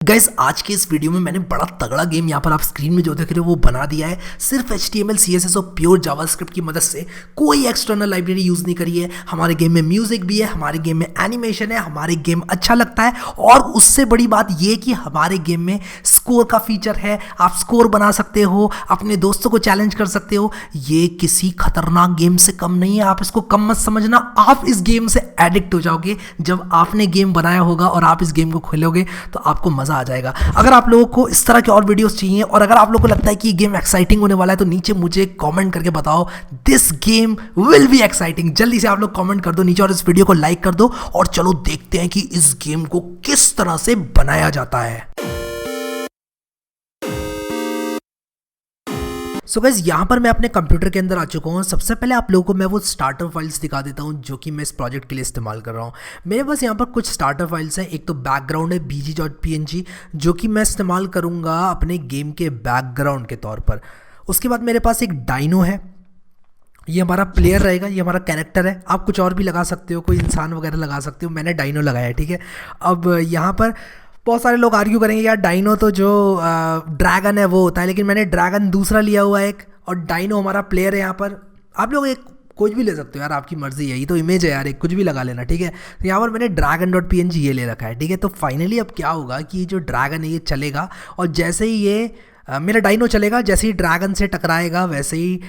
Guys आज के इस वीडियो में मैंने बड़ा तगड़ा गेम यहाँ पर आप स्क्रीन में जो देख रहे हो वो बना दिया है। सिर्फ HTML CSS और प्योर जावास्क्रिप्ट की मदद से, कोई एक्सटर्नल लाइब्रेरी यूज़ नहीं करी है। हमारे गेम में म्यूजिक भी है, हमारे गेम में एनिमेशन है, हमारे गेम अच्छा लगता है। और उससे बड़ी बात ये कि हमारे गेम में स्कोर का फीचर है। आप स्कोर बना सकते हो, अपने दोस्तों को चैलेंज कर सकते हो। ये किसी खतरनाक गेम से कम नहीं है। आप इसको कम मत समझना, आप इस गेम से एडिक्ट हो जाओगे। जब आपने गेम बनाया होगा और आप इस गेम को खेलोगे तो आपको मजा आ जाएगा। अगर आप लोगों को इस तरह के और वीडियोस चाहिए और अगर आप लोगों को लगता है कि ये गेम एक्साइटिंग होने वाला है तो नीचे मुझे कमेंट करके बताओ, this game will be exciting. जल्दी से आप लोग कमेंट कर दो नीचे और इस वीडियो को लाइक कर दो और चलो देखते हैं कि इस गेम को किस तरह से बनाया जाता है। सो गाइस यहाँ पर मैं अपने कंप्यूटर के अंदर आ चुका हूँ। सबसे पहले आप लोगों को मैं वो स्टार्टर फाइल्स दिखा देता हूँ जो कि मैं इस प्रोजेक्ट के लिए इस्तेमाल कर रहा हूँ। मेरे पास यहाँ पर कुछ स्टार्टर फाइल्स हैं। एक तो बैकग्राउंड है bg.png जो कि मैं इस्तेमाल करूँगा अपने गेम के बैकग्राउंड के तौर पर। उसके बाद मेरे पास एक डाइनो है, ये हमारा प्लेयर रहेगा, ये हमारा कैरेक्टर है। आप कुछ और भी लगा सकते हो, कोई इंसान वगैरह लगा सकते हो। मैंने डाइनो लगाया है, ठीक है। अब यहाँ पर बहुत सारे लोग आर्ग्यू करेंगे यार डाइनो तो जो ड्रैगन है वो होता है, लेकिन मैंने ड्रैगन दूसरा लिया हुआ है एक, और डाइनो हमारा प्लेयर है। यहाँ पर आप लोग एक कुछ भी ले सकते हो यार, आपकी मर्जी है। ये तो इमेज है यार, एक कुछ भी लगा लेना, ठीक है। तो यहाँ पर मैंने dragon.png ये ले रखा है, ठीक है। तो फाइनली अब क्या होगा कि जो ड्रैगन है ये चलेगा और जैसे ही ये मेरा डाइनो चलेगा, जैसे ही ड्रैगन से टकराएगा वैसे ही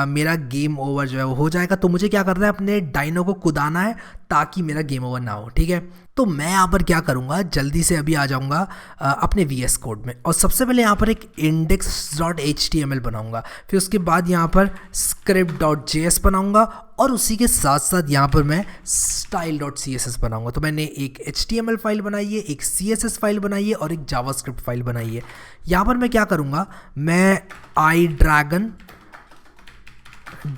मेरा गेम ओवर जो है वो हो जाएगा। तो मुझे क्या करना है, अपने डाइनो को कुदाना है ताकि मेरा गेम ओवर ना हो, ठीक है। तो मैं यहाँ पर क्या करूँगा, जल्दी से अभी आ जाऊँगा अपने VS कोड में और सबसे पहले यहाँ पर एक index.html बनाऊँगा। फिर उसके बाद यहाँ पर script.js बनाऊँगा और उसी के साथ साथ यहाँ पर मैं style.css बनाऊँगा। तो मैंने एक HTML फाइल बनाई है, एक CSS फाइल बनाई है और एक जावास्क्रिप्ट फाइल बनाई है। यहाँ पर मैं क्या करूँगा, मैं iDragon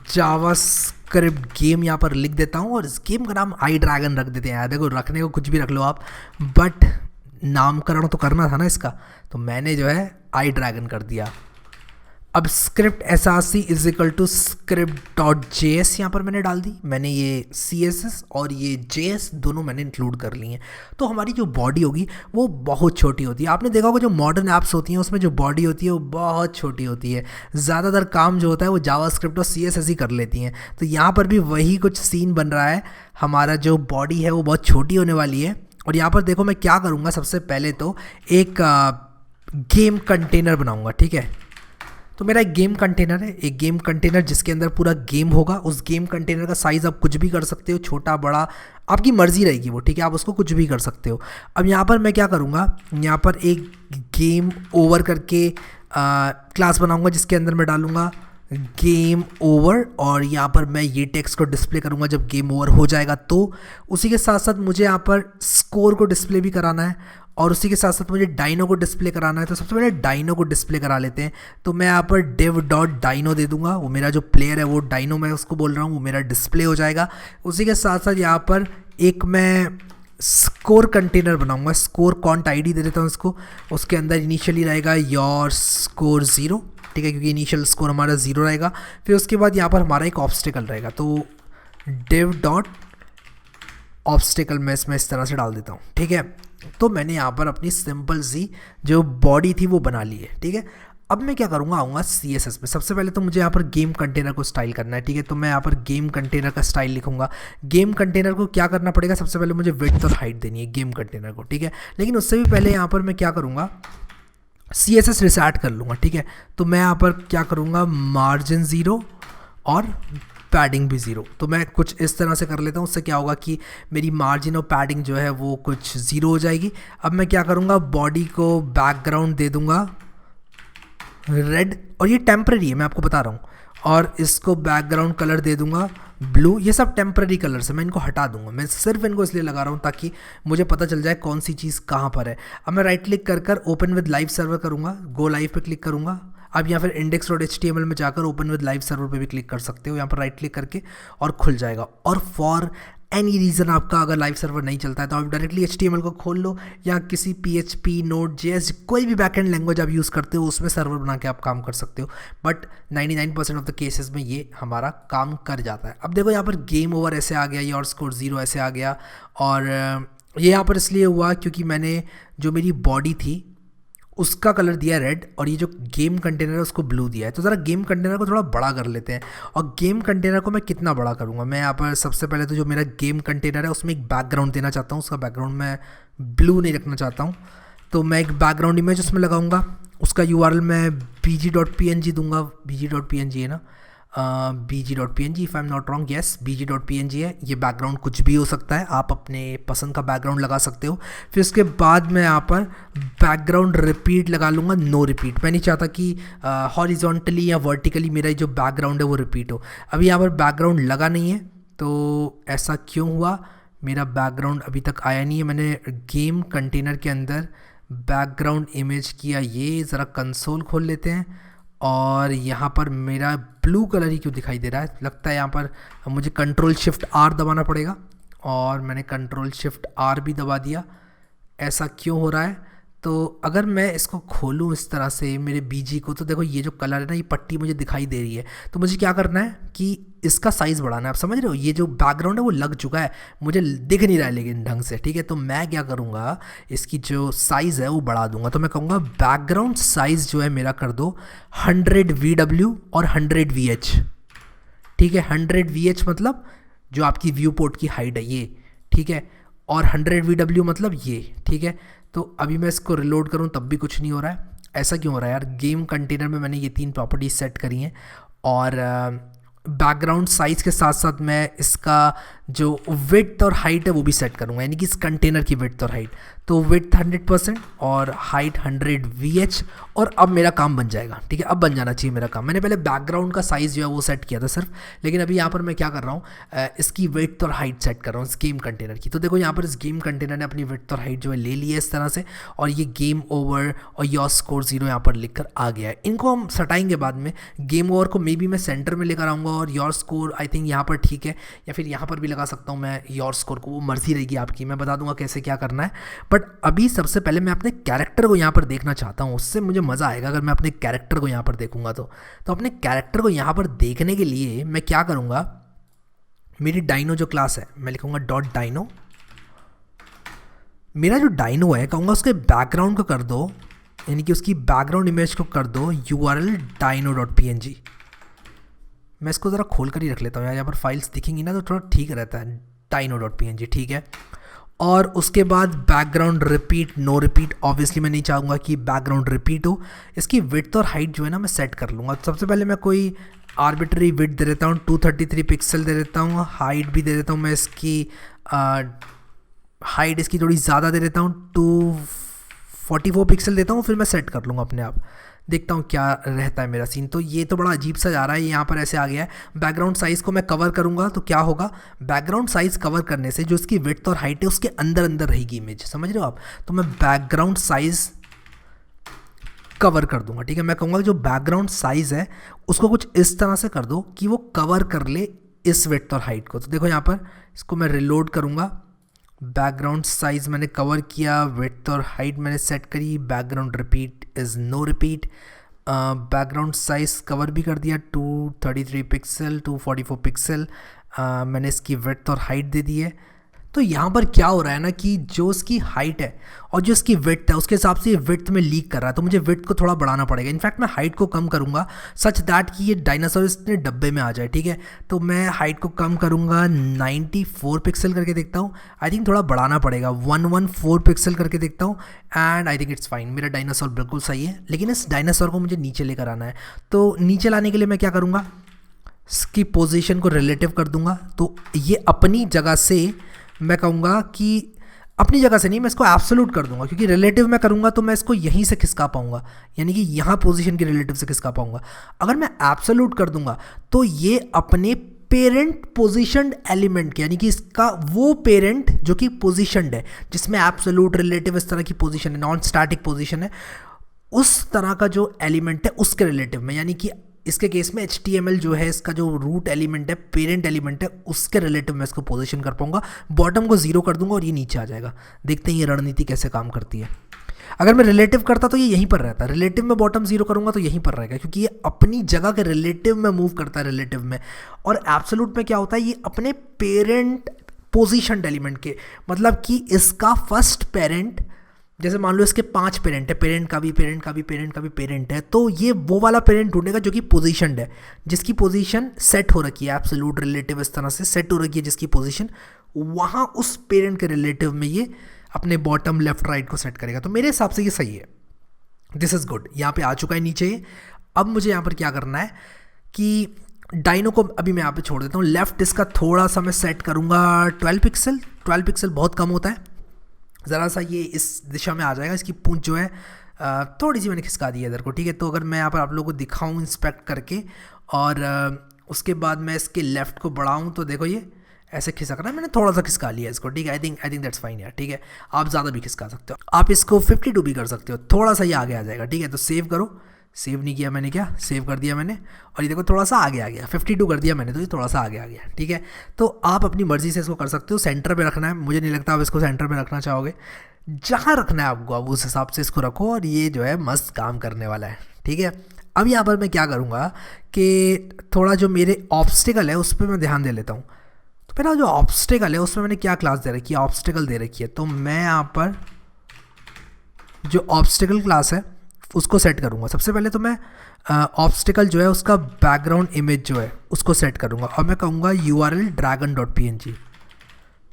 जावास्क्रिप्ट गेम यहाँ पर लिख देता हूँ और इस गेम का नाम iDragon रख देते हैं। यार देखो, रखने को कुछ भी रख लो आप, बट नामकरण तो करना था ना इसका, तो मैंने जो है iDragon कर दिया। अब script src is equal to script.js यहाँ पर मैंने डाल दी। मैंने ये CSS और ये JS दोनों मैंने इंक्लूड कर लिए हैं। तो हमारी जो बॉडी होगी वो बहुत छोटी होती है। आपने देखा होगा जो मॉडर्न ऐप्स होती हैं उसमें जो बॉडी होती है वो बहुत छोटी होती है। ज़्यादातर काम जो होता है वो जावास्क्रिप्ट और CSS ही कर लेती हैं। तो यहाँ पर भी वही कुछ सीन बन रहा है। हमारा जो बॉडी है वो बहुत छोटी होने वाली है। और यहाँ पर देखो मैं क्या करूँगा, सबसे पहले तो एक गेम कंटेनर बनाऊँगा, ठीक है। तो मेरा एक गेम कंटेनर है, एक गेम कंटेनर जिसके अंदर पूरा गेम होगा। उस गेम कंटेनर का साइज़ आप कुछ भी कर सकते हो, छोटा बड़ा आपकी मर्जी रहेगी वो, ठीक है। आप उसको कुछ भी कर सकते हो। अब यहाँ पर मैं क्या करूँगा, यहाँ पर एक गेम ओवर करके क्लास बनाऊँगा जिसके अंदर मैं डालूँगा गेम ओवर और यहाँ पर मैं ये टेक्स्ट को डिस्प्ले करूँगा जब गेम ओवर हो जाएगा। तो उसी के साथ साथ मुझे यहाँ पर स्कोर को डिस्प्ले भी कराना है और उसी के साथ साथ मुझे डाइनो को डिस्प्ले कराना है। तो सबसे पहले डाइनो को डिस्प्ले करा लेते हैं। तो मैं यहाँ पर div.dino दे दूंगा। वो मेरा जो प्लेयर है वो डाइनो मैं उसको बोल रहा हूँ, वो मेरा डिस्प्ले हो जाएगा। उसी के साथ साथ यहाँ पर एक मैं स्कोर कंटेनर बनाऊंगा, स्कोर कॉन्ट ID दे देता हूँ इसको। उसके अंदर इनिशियली रहेगा योर स्कोर 0, ठीक है, क्योंकि इनिशियल स्कोर हमारा 0 रहेगा। फिर उसके बाद यहाँ पर हमारा एक ऑब्स्टिकल रहेगा। तो div.obstacle मैं इसमें इस तरह से डाल देता हूँ, ठीक है। तो मैंने यहाँ पर अपनी सिंपल सी जो बॉडी थी वो बना ली है, ठीक है। अब मैं क्या करूँगा, आऊँगा CSS में। सबसे पहले तो मुझे यहाँ पर गेम कंटेनर को स्टाइल करना है, ठीक है। तो मैं यहाँ पर गेम कंटेनर का स्टाइल लिखूँगा। गेम कंटेनर को क्या करना पड़ेगा, सबसे पहले मुझे विड्थ और हाइट देनी है गेम कंटेनर को, ठीक है। लेकिन उससे भी पहले यहाँ पर मैं क्या करूँगा, CSS रिसेट कर लूँगा, ठीक है। तो मैं यहाँ पर क्या करूँगा, मार्जिन 0 और पैडिंग भी 0। तो मैं कुछ इस तरह से कर लेता हूँ। उससे क्या होगा कि मेरी मार्जिन और पैडिंग जो है वो कुछ 0 हो जाएगी। अब मैं क्या करूँगा, बॉडी को बैकग्राउंड दे दूँगा रेड, और ये टेम्पररी है मैं आपको बता रहा हूँ। और इसको बैकग्राउंड कलर दे दूँगा ब्लू। ये सब टेम्पररी कलर्स है, मैं इनको हटा दूंगा। मैं सिर्फ इनको इसलिए लगा रहा हूँ ताकि मुझे पता चल जाए कौन सी चीज़ कहाँ पर है। अब मैं राइट क्लिक कर ओपन विद लाइव सर्वर करूँगा, गो लाइव पे क्लिक करूँगा। अब यहाँ फिर index.html में जाकर ओपन विद लाइव सर्वर पे भी क्लिक कर सकते हो, यहाँ पर राइट क्लिक करके और खुल जाएगा। और फॉर एनी रीज़न आपका अगर लाइव सर्वर नहीं चलता है तो आप डायरेक्टली HTML को खोल लो या किसी PHP Node.js कोई भी बैकएंड लैंग्वेज आप यूज़ करते हो उसमें सर्वर बना के आप काम कर सकते हो। बट 99% ऑफ द केसेस में ये हमारा काम कर जाता है। अब देखो यहाँ पर गेम ओवर ऐसे आ गया, योर स्कोर 0 ऐसे आ गया और ये यहाँ पर इसलिए हुआ क्योंकि मैंने जो मेरी बॉडी थी उसका कलर दिया रेड और ये जो गेम कंटेनर है उसको ब्लू दिया है। तो ज़रा गेम कंटेनर को थोड़ा बड़ा कर लेते हैं। और गेम कंटेनर को मैं कितना बड़ा करूँगा, मैं यहाँ पर सबसे पहले तो जो मेरा गेम कंटेनर है उसमें एक बैकग्राउंड देना चाहता हूँ। उसका बैकग्राउंड मैं ब्लू नहीं रखना चाहता हूँ, तो मैं एक बैकग्राउंड इमेज उसमें लगाऊंगा। उसका URL मैं bg.png दूंगा। bg.png है ना, bg.png if I am not wrong, yes bg.png है। ये बैकग्राउंड कुछ भी हो सकता है, आप अपने पसंद का बैकग्राउंड लगा सकते हो। फिर उसके बाद मैं यहाँ पर बैकग्राउंड रिपीट लगा लूँगा, नो रिपीट। मैं नहीं चाहता कि हॉरिजॉन्टली या वर्टिकली मेरा जो बैकग्राउंड है वो रिपीट हो। अभी यहाँ पर बैकग्राउंड लगा नहीं है, तो ऐसा क्यों हुआ, मेरा बैकग्राउंड अभी तक आया नहीं है। मैंने गेम कंटेनर के अंदर बैकग्राउंड इमेज किया, ये ज़रा कंसोल खोल लेते हैं। और यहाँ पर मेरा ब्लू कलर ही क्यों दिखाई दे रहा है, लगता है यहाँ पर मुझे Ctrl+Shift+R दबाना पड़ेगा। और मैंने Ctrl+Shift+R भी दबा दिया। ऐसा क्यों हो रहा है, तो अगर मैं इसको खोलूँ इस तरह से मेरे बीजी को, तो देखो ये जो कलर है ना, ये पट्टी मुझे दिखाई दे रही है। तो मुझे क्या करना है कि इसका साइज़ बढ़ाना है। आप समझ रहे हो, ये जो बैकग्राउंड है वो लग चुका है, मुझे दिख नहीं रहा है लेकिन ढंग से, ठीक है। तो मैं क्या करूँगा, इसकी जो साइज़ है वो बढ़ा दूंगा। तो मैं कहूँगा बैकग्राउंड साइज़ जो है मेरा कर दो 100 VW और 100 VH, ठीक है। 100 VH मतलब जो आपकी व्यू पोर्ट की हाइट है ये, ठीक है। और 100 VW मतलब ये, ठीक है। तो अभी मैं इसको रिलोड करूं तब भी कुछ नहीं हो रहा है। ऐसा क्यों हो रहा है यार, गेम कंटेनर में मैंने ये 3 प्रॉपर्टीज सेट करी हैं। और बैकग्राउंड साइज़ के साथ साथ मैं इसका जो विड्थ और हाइट है वो भी सेट करूँगा, यानी कि इस कंटेनर की विड्थ और हाइट। तो विड्थ 100% और हाइट 100 VH, और अब मेरा काम बन जाएगा, ठीक है। अब बन जाना चाहिए मेरा काम। मैंने पहले बैकग्राउंड का साइज़ जो है वो सेट किया था सिर्फ, लेकिन अभी यहाँ पर मैं क्या कर रहा हूँ, इसकी विड्थ और हाइट सेट कर रहा हूँ इस गेम कंटेनर की। तो देखो यहाँ पर इस गेम कंटेनर ने अपनी विड्थ और हाइट जो है ले ली है इस तरह से, और ये गेम ओवर और योर स्कोर 0 यहाँ पर लिख कर आ गया है। इनको हम सटाएंगे बाद में। गेम ओवर को मे बी मैं सेंटर में लेकर आऊँगा, और योर स्कोर आई थिंक यहाँ पर ठीक है, या फिर यहाँ पर भी लगा सकता हूँ मैं योर स्कोर को, वो मर्जी रहेगी आपकी, मैं बता दूंगा कैसे क्या करना है। बट अभी सबसे पहले मैं अपने कैरेक्टर को यहाँ पर देखना चाहता हूँ, उससे मुझे मज़ा आएगा अगर मैं अपने कैरेक्टर को यहाँ पर देखूंगा। तो अपने कैरेक्टर को यहाँ पर देखने के लिए मैं क्या करूँगा, मेरी डाइनो जो क्लास है मैं लिखूँगा .dino। मेरा जो डाइनो है कहूँगा उसके बैकग्राउंड को कर दो, यानी कि उसकी बैकग्राउंड इमेज को कर दो URL dino.png। मैं इसको ज़रा खोल कर ही रख लेता हूँ यार, यहाँ पर फाइल्स दिखेंगी ना तो थोड़ा ठीक रहता है, dino.png, ठीक है। और उसके बाद background repeat, no repeat. Obviously मैं नहीं चाहूँगा कि बैकग्राउंड रिपीट हो। इसकी विड्थ और हाइट जो है ना मैं सेट कर लूँगा। सबसे पहले मैं कोई आर्बिट्री विड्थ दे देता हूँ, 233 पिक्सल दे देता हूँ। हाइट भी दे देता हूँ मैं इसकी, हाइट इसकी थोड़ी ज़्यादा दे देता हूँ, 244 पिक्सल देता हूँ। फिर मैं सेट कर लूँगा अपने आप, देखता हूँ क्या रहता है मेरा सीन। तो ये तो बड़ा अजीब सा जा रहा है, यहाँ पर ऐसे आ गया है। बैकग्राउंड साइज़ को मैं कवर करूँगा तो क्या होगा, बैकग्राउंड साइज़ कवर करने से जो इसकी विड्थ और हाइट है उसके अंदर अंदर रहेगी इमेज, समझ रहे हो आप। तो मैं बैकग्राउंड साइज़ कवर कर दूंगा, ठीक है। मैं कहूँगा जो बैकग्राउंड साइज़ है उसको कुछ इस तरह से कर दो कि वो कवर कर ले इस विड्थ और हाइट को। तो देखो यहाँ पर इसको मैं रिलोड करूँगा, बैकग्राउंड साइज़ मैंने कवर किया, विड्थ और हाइट मैंने सेट करी, background repeat is no repeat. Background size cover भी कर दिया, 233 पिक्सल, 244 पिक्सल। मैंने इसकी विड्थ और हाइट दे दी है। तो यहाँ पर क्या हो रहा है ना कि जो इसकी हाइट है और जो इसकी विड्थ है उसके हिसाब से ये विड्थ में लीक कर रहा है, तो मुझे विड्थ को थोड़ा बढ़ाना पड़ेगा। इनफैक्ट मैं हाइट को कम करूँगा सच दैट कि ये डायनासोर इतने डब्बे में आ जाए, ठीक है। तो मैं हाइट को कम करूँगा, 94 पिक्सल करके देखता हूँ। आई थिंक थोड़ा बढ़ाना पड़ेगा, 114 पिक्सल करके देखता हूँ, and I think it's fine. मेरा डायनासोर बिल्कुल सही है, लेकिन इस डायनासोर को मुझे नीचे लेकर आना है। तो नीचे लाने के लिए मैं क्या करूँगा, इसकी पोजीशन को रिलेटिव कर दूँगा। तो ये अपनी जगह से, मैं कहूँगा कि अपनी जगह से नहीं, मैं इसको एब्सोल्यूट कर दूंगा, क्योंकि रिलेटिव मैं करूँगा तो मैं इसको यहीं से खिसका पाऊँगा, यानी कि यहाँ पोजीशन की रिलेटिव से खिसका पाऊँगा। अगर मैं एब्सोल्यूट कर दूंगा तो ये अपने पेरेंट पोजीशनड एलिमेंट के, यानी कि इसका वो पेरेंट जो कि पोजीशनड है, जिसमें एब्सोल्यूट, रिलेटिव इस तरह की पोजीशन है, नॉन स्टैटिक पोजीशन है, उस तरह का जो एलिमेंट है उसके रिलेटिव में, यानी कि इसके केस में HTML जो है इसका जो रूट एलिमेंट है, पेरेंट एलिमेंट है, उसके रिलेटिव मैं इसको पोजीशन कर पाऊंगा। बॉटम को 0 कर दूंगा और ये नीचे आ जाएगा। देखते हैं ये रणनीति कैसे काम करती है। अगर मैं रिलेटिव करता तो ये यहीं पर रहता, रिलेटिव में बॉटम 0 करूंगा तो यहीं पर रहेगा, क्योंकि ये अपनी जगह के रिलेटिव में मूव करता है, रिलेटिव में। और एब्सोल्यूट में क्या होता है, ये अपने पेरेंट पोजीशनड एलिमेंट के, मतलब कि इसका फर्स्ट पेरेंट, जैसे मान लो इसके 5 पेरेंट है, पेरेंट का भी पेरेंट का भी पेरेंट का भी पेरेंट है, तो ये वो वाला पेरेंट ढूंढेगा जो कि पोजीशनड है, जिसकी पोजीशन सेट हो रखी है, एब्सोल्यूट रिलेटिव इस तरह से सेट हो रखी है जिसकी पोजीशन, वहाँ उस पेरेंट के रिलेटिव में ये अपने बॉटम लेफ्ट राइट को सेट करेगा। तो मेरे हिसाब से ये सही है, दिस इज़ गुड। यहाँ पे आ चुका है नीचे ये। अब मुझे यहाँ पर क्या करना है कि डाइनो को अभी मैं यहाँ पे छोड़ देता हूँ, लेफ्ट इसका थोड़ा सा मैं सेट करूँगा 12 पिक्सल, 12 पिक्सल बहुत कम होता है, ज़रा सा ये इस दिशा में आ जाएगा। इसकी पूंछ जो है थोड़ी सी मैंने खिसका दी है इधर को, ठीक है। तो अगर मैं यहाँ पर आप लोगों को दिखाऊँ इंस्पेक्ट करके और उसके बाद मैं इसके लेफ़्ट को बढ़ाऊँ तो देखो ये ऐसे खिसक रहा है, मैंने थोड़ा सा खिसका लिया इसको, ठीक है। आई थिंक दैट्स फाइन यार, ठीक है। आप ज़्यादा भी खिसका सकते हो, आप इसको 52 भी कर सकते हो, थोड़ा सा ये आगे आ जाएगा, ठीक है। तो सेव करो, सेव नहीं किया मैंने, क्या सेव कर दिया मैंने, और ये देखो थोड़ा सा आगे आ गया, 52 कर दिया मैंने तो ये थोड़ा सा आगे आ गया, ठीक है। तो आप अपनी मर्ज़ी से इसको कर सकते हो, सेंटर पे रखना है, मुझे नहीं लगता आप इसको सेंटर पे रखना चाहोगे, जहाँ रखना है आपको आप उस हिसाब से इसको रखो, और ये जो है मस्त काम करने वाला है, ठीक है। अब यहाँ पर मैं क्या करूँगा कि थोड़ा जो मेरे ऑब्स्टिकल है उस पर मैं ध्यान दे लेता हूँ। तो मेरा जो ऑब्स्टिकल है उसमें मैंने क्या क्लास दे रखी है, ऑब्स्टिकल दे रखी है, तो मैं यहाँ पर जो ऑब्स्टिकल क्लास है उसको सेट करूँगा। सबसे पहले तो मैं ऑब्स्टिकल जो है उसका बैकग्राउंड इमेज जो है उसको सेट करूँगा, और मैं कहूँगा URL dragon.png,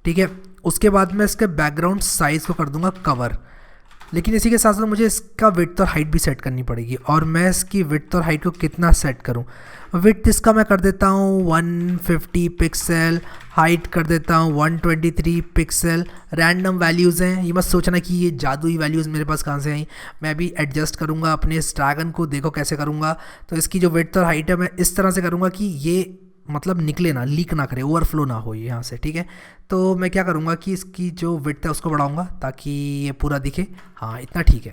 ठीक है। उसके बाद मैं इसके बैकग्राउंड साइज़ को कर दूँगा कवर, लेकिन इसी के साथ साथ मुझे इसका विड्थ और हाइट भी सेट करनी पड़ेगी, और मैं इसकी विड्थ और हाइट को कितना सेट करूं। विड्थ इसका मैं कर देता हूं 150 पिक्सल, हाइट कर देता हूं 123 पिक्सल। रैंडम वैल्यूज़ हैं, ये मत सोचना कि ये जादुई वैल्यूज़ मेरे पास कहाँ से आई, मैं भी एडजस्ट करूँगा अपने इस ड्रैगन को, देखो कैसे करूँगा। तो इसकी जो विड्थ और हाइट है मैं इस तरह से करूँगा कि ये मतलब निकले ना, लीक ना करे, ओवरफ्लो ना हो ये यहाँ से, ठीक है। तो मैं क्या करूँगा कि इसकी जो विड्थ है उसको बढ़ाऊँगा ताकि ये पूरा दिखे, हाँ इतना ठीक है।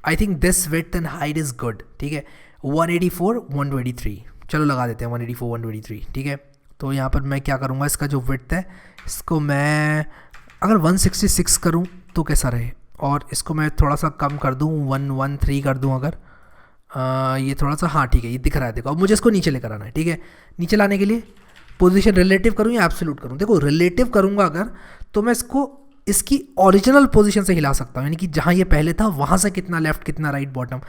I think this width and height is good, ठीक है। 184 123, चलो लगा देते हैं 184 123, ठीक है। तो यहाँ पर मैं क्या करूँगा, इसका जो विड्थ है इसको मैं अगर 166 करूँ तो कैसा रहे, और इसको मैं थोड़ा सा कम कर दूँ 113 कर दूँ अगर, ये थोड़ा सा, हाँ ठीक है, ये दिख रहा है देखो। अब मुझे इसको नीचे लेकर आना है, ठीक है। नीचे लाने के लिए पोजीशन रिलेटिव करूँ या एब्सोल्यूट करूँ, देखो रिलेटिव करूँगा अगर तो मैं इसको इसकी ओरिजिनल पोजीशन से हिला सकता हूँ, यानी कि जहाँ ये पहले था वहाँ से कितना लेफ्ट कितना राइट बॉटम।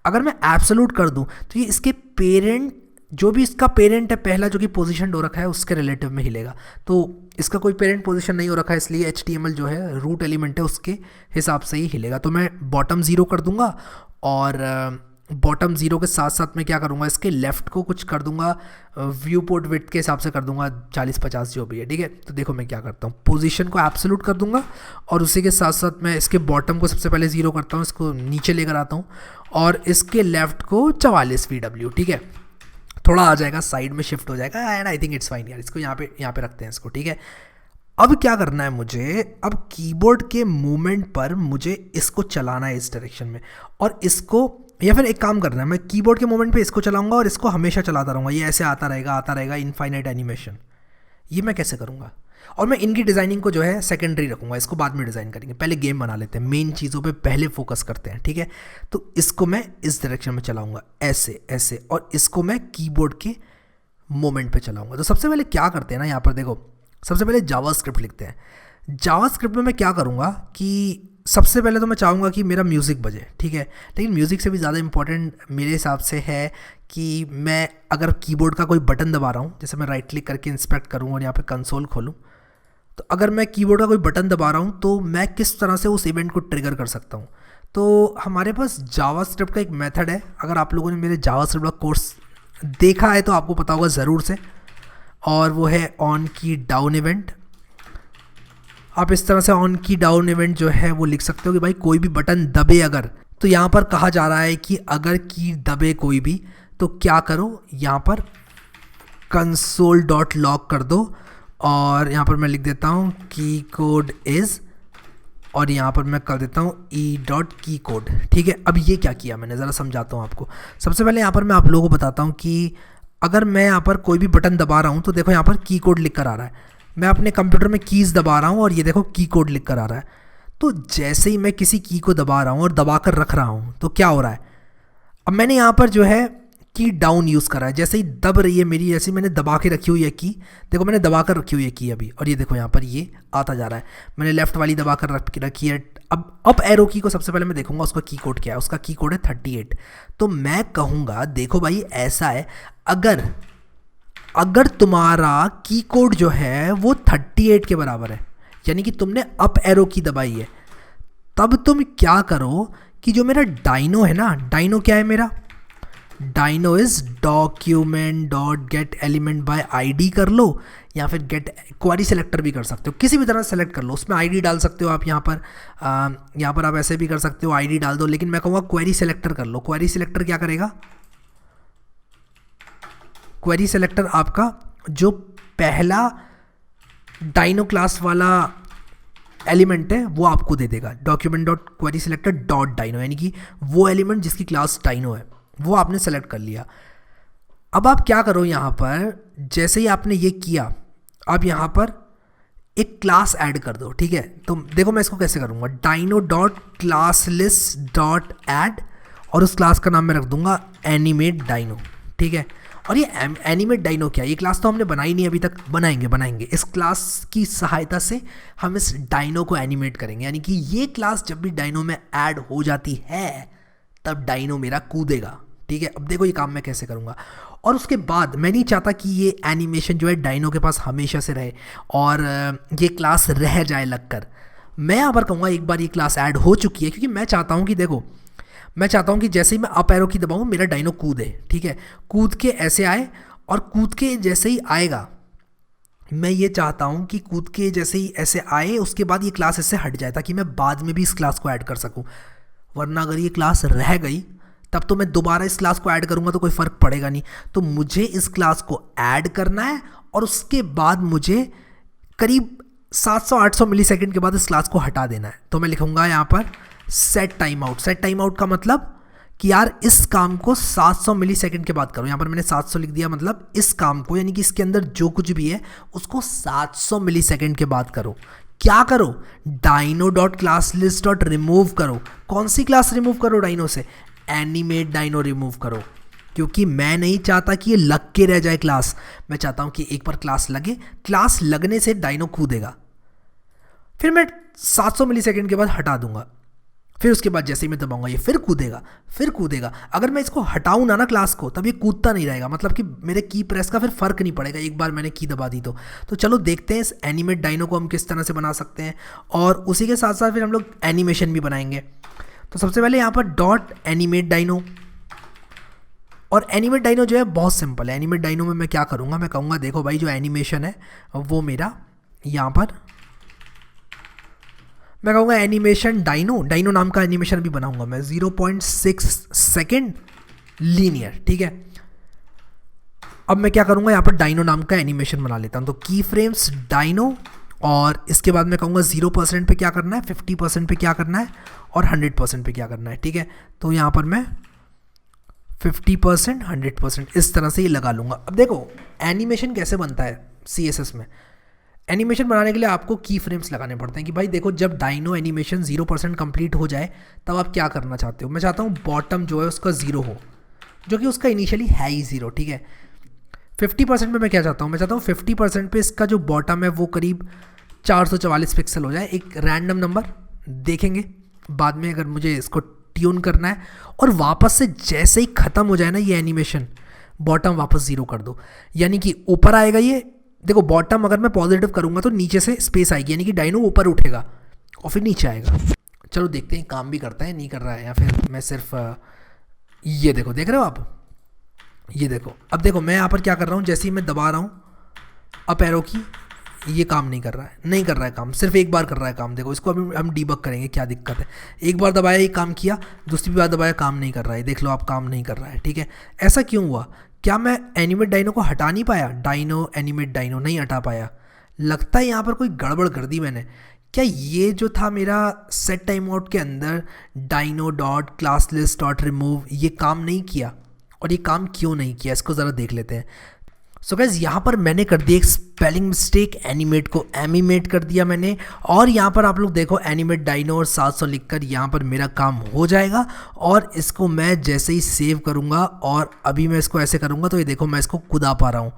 अगर मैं एब्सोल्यूट कर दूँ तो ये इसके पेरेंट, जो भी इसका पेरेंट है पहला जो कि पोजीशन हो रखा है उसके रिलेटिव में हिलेगा। तो इसका कोई पेरेंट पोजीशन नहीं हो रखा है, इसलिए HTML जो है रूट एलिमेंट है उसके हिसाब से ही हिलेगा। तो मैं बॉटम 0 कर दूंगा, और बॉटम 0 के साथ साथ मैं क्या करूँगा, इसके लेफ़्ट को कुछ कर दूंगा व्यू पोर्ट विड्थ के हिसाब से कर दूंगा 40-50 जो भी है, ठीक है। तो देखो मैं क्या करता हूँ, पोजीशन को एब्सोल्यूट कर दूंगा, और उसी के साथ साथ मैं इसके बॉटम को सबसे पहले 0 करता हूँ, इसको नीचे लेकर आता हूँ, और इसके लेफ़्ट को 44 VW, ठीक है। थोड़ा आ जाएगा, साइड में शिफ्ट हो जाएगा, and I think it's fine यार। इसको यहाँ पे रखते हैं इसको, ठीक है। अब क्या करना है मुझे, अब कीबोर्ड के मूवमेंट पर मुझे इसको चलाना है इस डायरेक्शन में, और इसको, या फिर एक काम करना है, मैं कीबोर्ड के मूवमेंट पे इसको चलाऊंगा और इसको हमेशा चलाता रहूँगा, ये ऐसे आता रहेगा इनफाइनाइट एनिमेशन। ये मैं कैसे करूँगा, और मैं इनकी डिज़ाइनिंग को जो है सेकेंडरी रखूँगा, इसको बाद में डिज़ाइन करेंगे, पहले गेम बना लेते हैं, मेन चीज़ों पे पहले फोकस करते हैं, ठीक है। तो इसको मैं इस डायरेक्शन में चलाऊँगा, ऐसे ऐसे, और इसको मैं कीबोर्ड के मोमेंट पे चलाऊँगा। तो सबसे पहले क्या करते हैं ना, यहाँ पर देखो, सबसे पहले जावास्क्रिप्ट लिखते हैं। जावास्क्रिप्ट में मैं क्या करूँगा कि सबसे पहले तो मैं चाहूँगा कि मेरा म्यूज़िक बजे, ठीक है। लेकिन म्यूज़िक से भी ज़्यादा इंपॉर्टेंट मेरे हिसाब से है कि मैं अगर कीबोर्ड का कोई बटन दबा रहा हूँ, जैसे मैं राइट क्लिक करके इंस्पेक्ट करूँ और यहाँ पे कंसोल खोलूँ, तो अगर मैं कीबोर्ड का कोई बटन दबा रहा हूँ तो मैं किस तरह से उस इवेंट को ट्रिगर कर सकता हूँ। तो हमारे पास जावास्क्रिप्ट का एक मेथड है, अगर आप लोगों ने मेरे जावास्क्रिप्ट का कोर्स देखा है तो आपको पता होगा ज़रूर से, और वो है ऑन की डाउन इवेंट। आप इस तरह से ऑन की डाउन इवेंट जो है वो लिख सकते हो कि भाई कोई भी बटन दबे अगर, तो यहाँ पर कहा जा रहा है कि अगर की दबे कोई भी तो क्या करो, यहाँ पर console.log कर दो, और यहाँ पर मैं लिख देता हूँ की कोड इज़, और यहाँ पर मैं कर देता हूँ e.keycode, ठीक है। अब ये क्या किया मैंने, ज़रा समझाता हूँ आपको। सबसे पहले यहाँ पर मैं आप लोगों को बताता हूँ कि अगर मैं यहाँ पर कोई भी बटन दबा रहा हूँ तो देखो यहाँ पर की कोड लिख कर आ रहा है, मैं अपने कंप्यूटर में कीज़ दबा रहा हूँ और ये देखो की कोड लिख कर आ रहा है। तो जैसे ही मैं किसी की को दबा रहा हूँ और दबा कर रख रहा हूँ तो क्या हो रहा है, अब मैंने यहाँ पर जो है की डाउन यूज़ करा है, जैसे ही दब रही है मेरी, जैसे मैंने दबा के रखी हुई है की, देखो मैंने दबा कर रखी हुई है की अभी, और ये देखो यहाँ पर ये आता जा रहा है, मैंने लेफ्ट वाली दबा कर रखी है। अब अप एरो की को सबसे पहले मैं देखूंगा उसका की कोड क्या है, उसका की कोड है 38। तो मैं कहूँगा देखो भाई ऐसा है, अगर तुम्हारा की कोड जो है वो 38 के बराबर है, यानी कि तुमने अप एरो की दबाई है, तब तुम क्या करो कि जो मेरा डाइनो है ना, डाइनो क्या है मेरा, dino is document dot get element by ID कर लो, या फिर गेट क्वेरी सेलेक्टर भी कर सकते हो, किसी भी तरह सेलेक्ट कर लो, उसमें आईडी डाल सकते हो आप यहाँ पर आप ऐसे भी कर सकते हो, आईडी डाल दो, लेकिन मैं कहूँगा क्वेरी सेलेक्टर कर लो। क्वेरी सेलेक्टर क्या करेगा, क्वेरी सेलेक्टर आपका जो पहला डाइनो क्लास वाला एलिमेंट है वो आपको दे देगा, document dot query selector dot dino, यानी कि वो एलिमेंट जिसकी क्लास डाइनो है वो आपने सेलेक्ट कर लिया। अब आप क्या करो यहाँ पर, जैसे ही आपने ये किया, आप यहाँ पर एक क्लास ऐड कर दो, ठीक है। तो देखो मैं इसको कैसे करूँगा, dino dot class list dot add, और उस क्लास का नाम मैं रख दूंगा एनिमेट डाइनो, ठीक है। और ये एनिमेट डाइनो क्या है, ये क्लास तो हमने बनाई नहीं अभी तक, बनाएंगे इस क्लास की सहायता से हम इस डाइनो को एनिमेट करेंगे, यानी कि ये क्लास जब भी डाइनो में ऐड हो जाती है तब डाइनो मेरा कूदेगा, ठीक है। अब देखो ये काम मैं कैसे करूँगा, और उसके बाद मैं नहीं चाहता कि ये एनिमेशन जो है डाइनो के पास हमेशा से रहे और ये क्लास रह जाए लगकर। मैं यहाँ पर कहूँगा एक बार ये क्लास ऐड हो चुकी है, क्योंकि मैं चाहता हूँ कि देखो, मैं चाहता हूँ कि जैसे ही मैं अप एरो की दबाऊँ मेरा डाइनो कूदे, ठीक है, कूद के ऐसे आए, और कूद के जैसे ही आएगा, मैं ये चाहता हूँ कि कूद के जैसे ही ऐसे आए उसके बाद ये क्लास इससे हट जाए, ताकि मैं बाद में भी इस क्लास को ऐड कर सकूँ। वरना अगर ये क्लास रह गई तब तो मैं दोबारा इस क्लास को ऐड करूँगा तो कोई फ़र्क पड़ेगा नहीं। तो मुझे इस क्लास को ऐड करना है, और उसके बाद मुझे करीब 700-800 मिली सेकेंड के बाद इस क्लास को हटा देना है। तो मैं लिखूँगा यहाँ पर set time out. Set time out का मतलब कि यार इस काम को 700 मिली सेकेंड के बाद करो। यहाँ पर मैंने 700 लिख दिया, मतलब इस काम को, यानी कि इसके अंदर जो कुछ भी है उसको 700 मिली सेकेंड के बाद करो। क्या करो, dino dot class list dot remove करो। कौन सी क्लास रिमूव करो डाइनो से, एनिमेट डाइनो रिमूव करो, क्योंकि मैं नहीं चाहता कि ये लग के रह जाए क्लास। मैं चाहता हूँ कि एक बार क्लास लगे, क्लास लगने से डाइनो कूदेगा, फिर मैं 700 मिली सेकेंड के बाद हटा दूंगा, फिर उसके बाद जैसे ही मैं दबाऊंगा ये फिर कूदेगा। अगर मैं इसको हटाऊँ ना क्लास को, तब ये कूदता नहीं रहेगा, मतलब कि मेरे की प्रेस का फिर फ़र्क नहीं पड़ेगा एक बार मैंने की दबा दी तो चलो देखते हैं इस एनिमेट डाइनो को हम किस तरह से बना सकते हैं, और उसी के साथ साथ फिर हम लोग एनिमेशन भी बनाएंगे। तो सबसे पहले यहाँ पर डॉट एनिमेट डाइनो, और एनिमेट डाइनो जो है बहुत सिंपल है। एनिमेट डाइनो में मैं क्या करूँगा, मैं कहूँगा देखो भाई जो एनिमेशन है वो मेरा यहाँ पर, मैं कहूँगा एनिमेशन डाइनो नाम का एनिमेशन भी बनाऊंगा मैं, 0.6 सेकेंड लीनियर, ठीक है। अब मैं क्या करूँगा, यहाँ पर डाइनो नाम का एनिमेशन बना लेता हूँ। तो की फ्रेम्स डाइनो, और इसके बाद मैं कहूँगा 0% पे क्या करना है, 50% पे क्या करना है, और 100% पे क्या करना है, ठीक है। तो यहाँ पर मैं 50%, 100% इस तरह से ये लगा लूँगा। अब देखो एनिमेशन कैसे बनता है CSS में। एनिमेशन बनाने के लिए आपको की फ्रेम्स लगाने पड़ते हैं कि भाई देखो जब डाइनो एनिमेशन 0% कंप्लीट हो जाए तब आप क्या करना चाहते हो। मैं चाहता हूँ बॉटम जो है उसका 0 हो, जो कि उसका इनिशियली है ही 0, ठीक है। 50% में मैं क्या चाहता हूँ, मैं चाहता हूँ 50% पे इसका जो बॉटम है वो करीब 444 पिक्सल हो जाए। एक रैंडम नंबर देखेंगे बाद में अगर मुझे इसको ट्यून करना है, और वापस से जैसे ही ख़त्म हो जाए ना ये एनिमेशन, बॉटम वापस 0 कर दो, यानी कि ऊपर आएगा ये। देखो बॉटम अगर मैं पॉजिटिव करूँगा तो नीचे से स्पेस आएगी, यानी कि डाइनो ऊपर उठेगा और फिर नीचे आएगा। चलो देखते हैं काम भी करता है नहीं कर रहा है, या फिर मैं सिर्फ ये देखो, देख रहे हो आप, ये देखो। अब देखो मैं यहाँ पर क्या कर रहा हूँ, जैसे ही मैं दबा रहा हूँ अप एरो की, ये काम नहीं कर रहा है काम, सिर्फ एक बार कर रहा है काम। देखो इसको अभी हम डीबग करेंगे क्या दिक्कत है। एक बार दबाया ये काम किया, दूसरी बार दबाया काम नहीं कर रहा है, देख लो आप काम नहीं कर रहा है, ठीक है। ऐसा क्यों हुआ, क्या मैं एनिमेट डाइनो को हटा नहीं पाया, डाइनो एनिमेट डाइनो नहीं हटा पाया, लगता है यहाँ पर कोई गड़बड़ कर दी मैंने। क्या ये जो था मेरा सेट टाइम आउट के अंदर dino dot class list dot remove, ये काम नहीं किया, और ये काम क्यों नहीं किया इसको ज़रा देख लेते हैं। सो गाइस यहाँ पर मैंने कर दी एक स्पेलिंग मिस्टेक, एनिमेट को एमिमेट कर दिया मैंने। और यहाँ पर आप लोग देखो एनिमेट डाइनो और 700 लिखकर यहाँ पर मेरा काम हो जाएगा। और इसको मैं जैसे ही सेव करूँगा और अभी मैं इसको ऐसे करूँगा तो ये देखो मैं इसको कूदा पा रहा हूँ।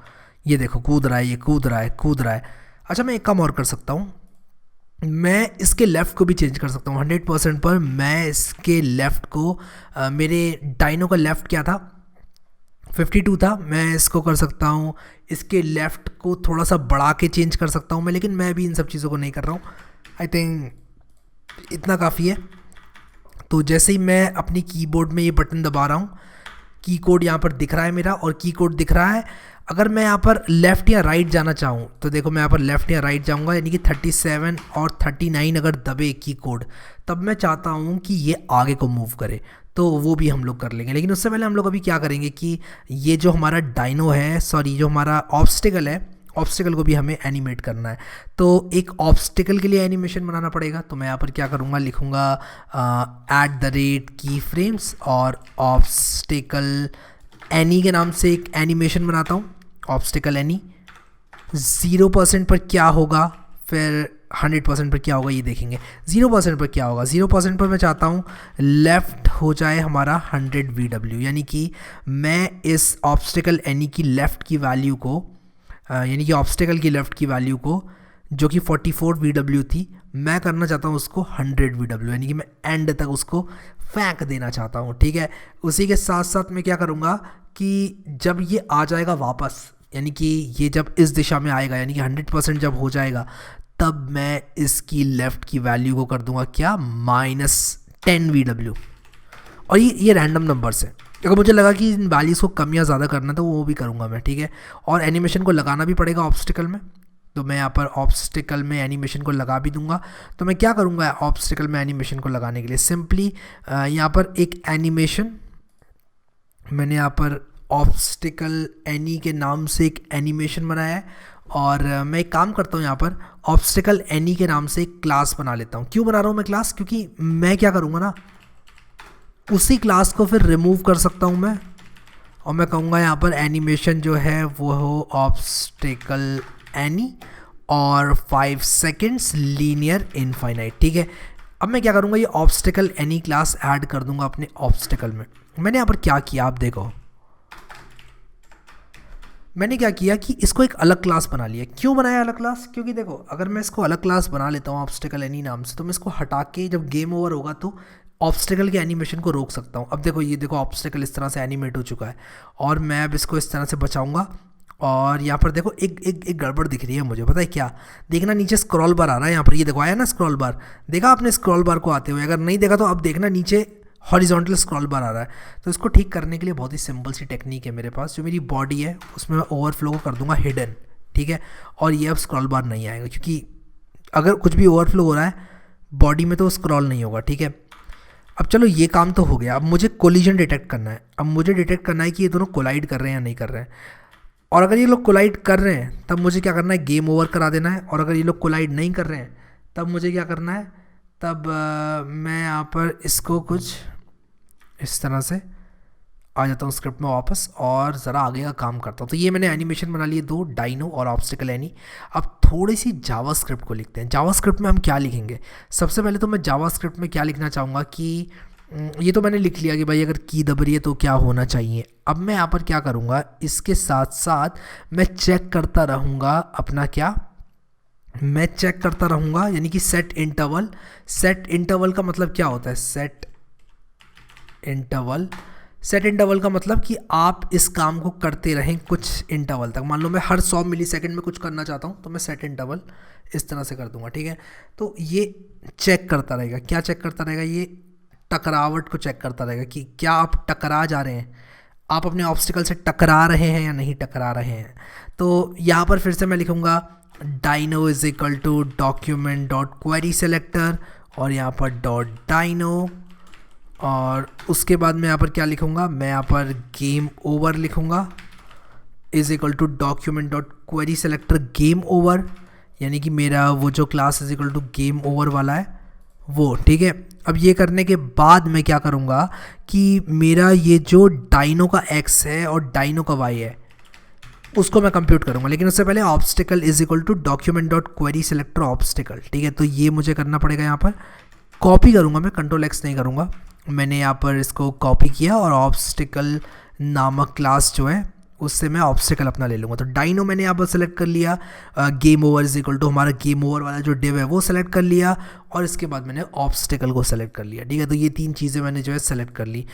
ये देखो कूद रहा है, ये कूद रहा है, कूद रहा है। अच्छा मैं एक काम और कर सकता हूँ, मैं इसके लेफ़्ट को भी चेंज कर सकता हूँ 100% पर। मैं इसके लेफ़्ट को मेरे डाइनो का लेफ़्ट क्या था 52 था, मैं इसको कर सकता हूँ इसके लेफ़्ट को थोड़ा सा बढ़ा के चेंज कर सकता हूँ मैं, लेकिन मैं भी इन सब चीज़ों को नहीं कर रहा हूँ। आई थिंक इतना काफ़ी है। तो जैसे ही मैं अपनी कीबोर्ड में ये बटन दबा रहा हूँ, की कोड यहाँ पर दिख रहा है मेरा और की कोड दिख रहा है। अगर मैं यहाँ पर लेफ़्ट या राइट जाना चाहूँ तो देखो मैं यहाँ पर लेफ़्ट या राइट जाऊँगा, यानी कि 37 और 39 अगर दबे की कोड, तब मैं चाहता हूँ कि ये आगे को मूव करे, तो वो भी हम लोग कर लेंगे। लेकिन उससे पहले हम लोग अभी क्या करेंगे कि ये जो हमारा डाइनो है, सॉरी जो हमारा ऑब्स्टिकल है, ऑब्स्टिकल को भी हमें एनिमेट करना है। तो एक ऑब्स्टिकल के लिए एनिमेशन बनाना पड़ेगा। तो मैं यहाँ पर क्या करूँगा, लिखूँगा @ की फ्रेम्स और ऑब्स्टिकल एनी के नाम से एक एनिमेशन बनाता हूँ। ऑब्स्टिकल एनी 0% पर क्या होगा, फिर 100% पर क्या होगा ये देखेंगे। 0% पर क्या होगा, 0% पर मैं चाहता हूँ लेफ़्ट हो जाए हमारा 100 VW, यानी कि मैं इस ऑब्स्टिकल एनी की लेफ़्ट की वैल्यू को यानी कि ऑब्स्टिकल की लेफ़्ट की वैल्यू को जो कि 44 VW थी, मैं करना चाहता हूँ उसको 100 VW, यानी कि मैं एंड तक उसको फेंक देना चाहता हूँ। ठीक है, उसी के साथ साथ मैं क्या करूँगा कि जब ये आ जाएगा वापस, यानी कि ये जब इस दिशा में आएगा, यानी कि 100% जब हो जाएगा, तब मैं इसकी लेफ़्ट की वैल्यू को कर दूंगा क्या, -10 VW। और ये रैंडम नंबर्स है, अगर मुझे लगा कि इन वैल्यूज़ को कम या ज़्यादा करना तो वो भी करूँगा मैं। ठीक है, और एनिमेशन को लगाना भी पड़ेगा ऑब्स्टिकल में, तो मैं यहाँ पर ऑब्स्टिकल में एनिमेशन को लगा भी दूंगा। तो मैं क्या करूँगा ऑब्स्टिकल में एनिमेशन को लगाने के लिए, सिंपली यहाँ पर एक एनिमेशन मैंने यहाँ पर ऑब्स्टिकल एनी के नाम से एक एनिमेशन बनाया है। और मैं एक काम करता हूँ, यहाँ पर ऑब्स्टिकल एनी के नाम से एक क्लास बना लेता हूँ। क्यों बना रहा हूँ मैं क्लास, क्योंकि मैं क्या करूँगा ना, उसी क्लास को फिर रिमूव कर सकता हूँ मैं, और मैं कहूँगा यहाँ पर एनिमेशन जो है वो हो ऑब्स्टिकल एनी और 5 सेकेंड्स लीनियर इनफाइनाइट। ठीक है, अब मैं क्या करूँगा, ये ऑब्स्टिकल एनी क्लास ऐड कर दूँगा अपने ऑब्स्टिकल में। मैंने यहाँ पर क्या किया आप देखो, मैंने क्या किया कि इसको एक अलग क्लास बना लिया। क्यों बनाया अलग क्लास, क्योंकि देखो अगर मैं इसको अलग क्लास बना लेता हूँ ऑब्स्टिकल एनी नाम से, तो मैं इसको हटा के जब गेम ओवर होगा तो ऑब्स्टिकल के एनिमेशन को रोक सकता हूँ। अब देखो ये देखो ऑब्स्टिकल इस तरह से एनिमेट हो चुका है, और मैं अब इसको इस तरह से बचाऊँगा। और यहाँ पर देखो एक गड़बड़ दिख रही है मुझे, पता है क्या, देखना नीचे स्क्रॉल बार आ रहा है यहाँ पर, ये देखो आया ना स्क्रॉल बार, देखा आपने स्क्रॉल बार को आते हुए, अगर नहीं देखा तो अब देखना नीचे हॉरिजॉन्टल स्क्रॉल बार आ रहा है। तो इसको ठीक करने के लिए बहुत ही सिंपल सी टेक्निक है मेरे पास, जो मेरी बॉडी है उसमें मैं ओवरफ्लो को कर दूंगा हिडन। ठीक है, और ये अब स्क्रॉल बार नहीं आएगा, क्योंकि अगर कुछ भी ओवरफ्लो हो रहा है बॉडी में तो स्क्रॉल नहीं होगा। ठीक है, अब चलो ये काम तो हो गया। अब मुझे कोलिजन डिटेक्ट करना है, अब मुझे डिटेक्ट करना है कि ये दोनों कोलाइड कर रहे हैं या नहीं कर रहे हैं। और अगर ये लोग कोलाइड कर रहे हैं तब मुझे क्या करना है, गेम ओवर करा देना है। और अगर ये लोग कोलाइड नहीं कर रहे हैं तब मुझे क्या करना है, तब मैं यहाँ पर इसको कुछ इस तरह से आ जाता हूँ स्क्रिप्ट में वापस और ज़रा आगे का काम करता हूँ। तो ये मैंने एनिमेशन बना लिए 2, डाइनो और ऑब्स्टिकल एनी। अब थोड़ी सी जावास्क्रिप्ट को लिखते हैं। जावास्क्रिप्ट में हम क्या लिखेंगे, सबसे पहले तो मैं जावास्क्रिप्ट में क्या लिखना चाहूँगा कि ये तो मैंने लिख लिया कि भाई अगर की दब रही है तो क्या होना चाहिए। अब मैं यहाँ पर क्या करूँगा, इसके साथ साथ मैं चेक करता रहूँगा अपना क्या, मैं चेक करता रहूँगा यानी कि सेट इंटरवल। सेट इंटरवल का मतलब क्या होता है, सेट इंटरवल का मतलब कि आप इस काम को करते रहें कुछ इंटरवल तक। मान लो मैं हर 100 मिलीसेकंड में कुछ करना चाहता हूँ तो मैं सेट इंटरवल इस तरह से कर दूंगा। ठीक है, तो ये चेक करता रहेगा। क्या चेक करता रहेगा, ये टकरावट को चेक करता रहेगा कि क्या आप टकरा जा रहे हैं, आप अपने ऑब्स्टिकल से टकरा रहे हैं या नहीं टकरा रहे हैं। तो यहाँ पर फिर से मैं लिखूँगा dino is equal to document dot query selector और यहाँ पर डॉट डाइनो, और उसके बाद मैं यहाँ पर क्या लिखूँगा, मैं यहाँ पर गेम ओवर लिखूँगा is equal to document dot query selector game over, यानी कि मेरा वो जो class is equal to game over वाला है वो। ठीक है, अब ये करने के बाद मैं क्या करूँगा कि मेरा ये जो डाइनो का एक्स है और डाइनो का वाई है उसको मैं कंप्यूट करूँगा। लेकिन उससे पहले obstacle is equal to document dot query selector obstacle, ठीक है। तो ये मुझे करना पड़ेगा, यहाँ पर कॉपी करूँगा मैं, कंट्रोल एक्स नहीं करूँगा। मैंने यहाँ पर इसको कॉपी किया और ऑब्स्टिकल नामक क्लास जो है उससे मैं ऑब्स्टिकल अपना ले लूँगा। तो डाइनो मैंने यहाँ पर सेलेक्ट कर लिया, game over is equal to हमारा गेम ओवर वाला जो डिव है वो सेलेक्ट कर लिया, और इसके बाद मैंने ऑब्स्टिकल को सेलेक्ट कर लिया, ठीक है। तो ये 3 चीज़ें मैंने जो है सेलेक्ट कर ली।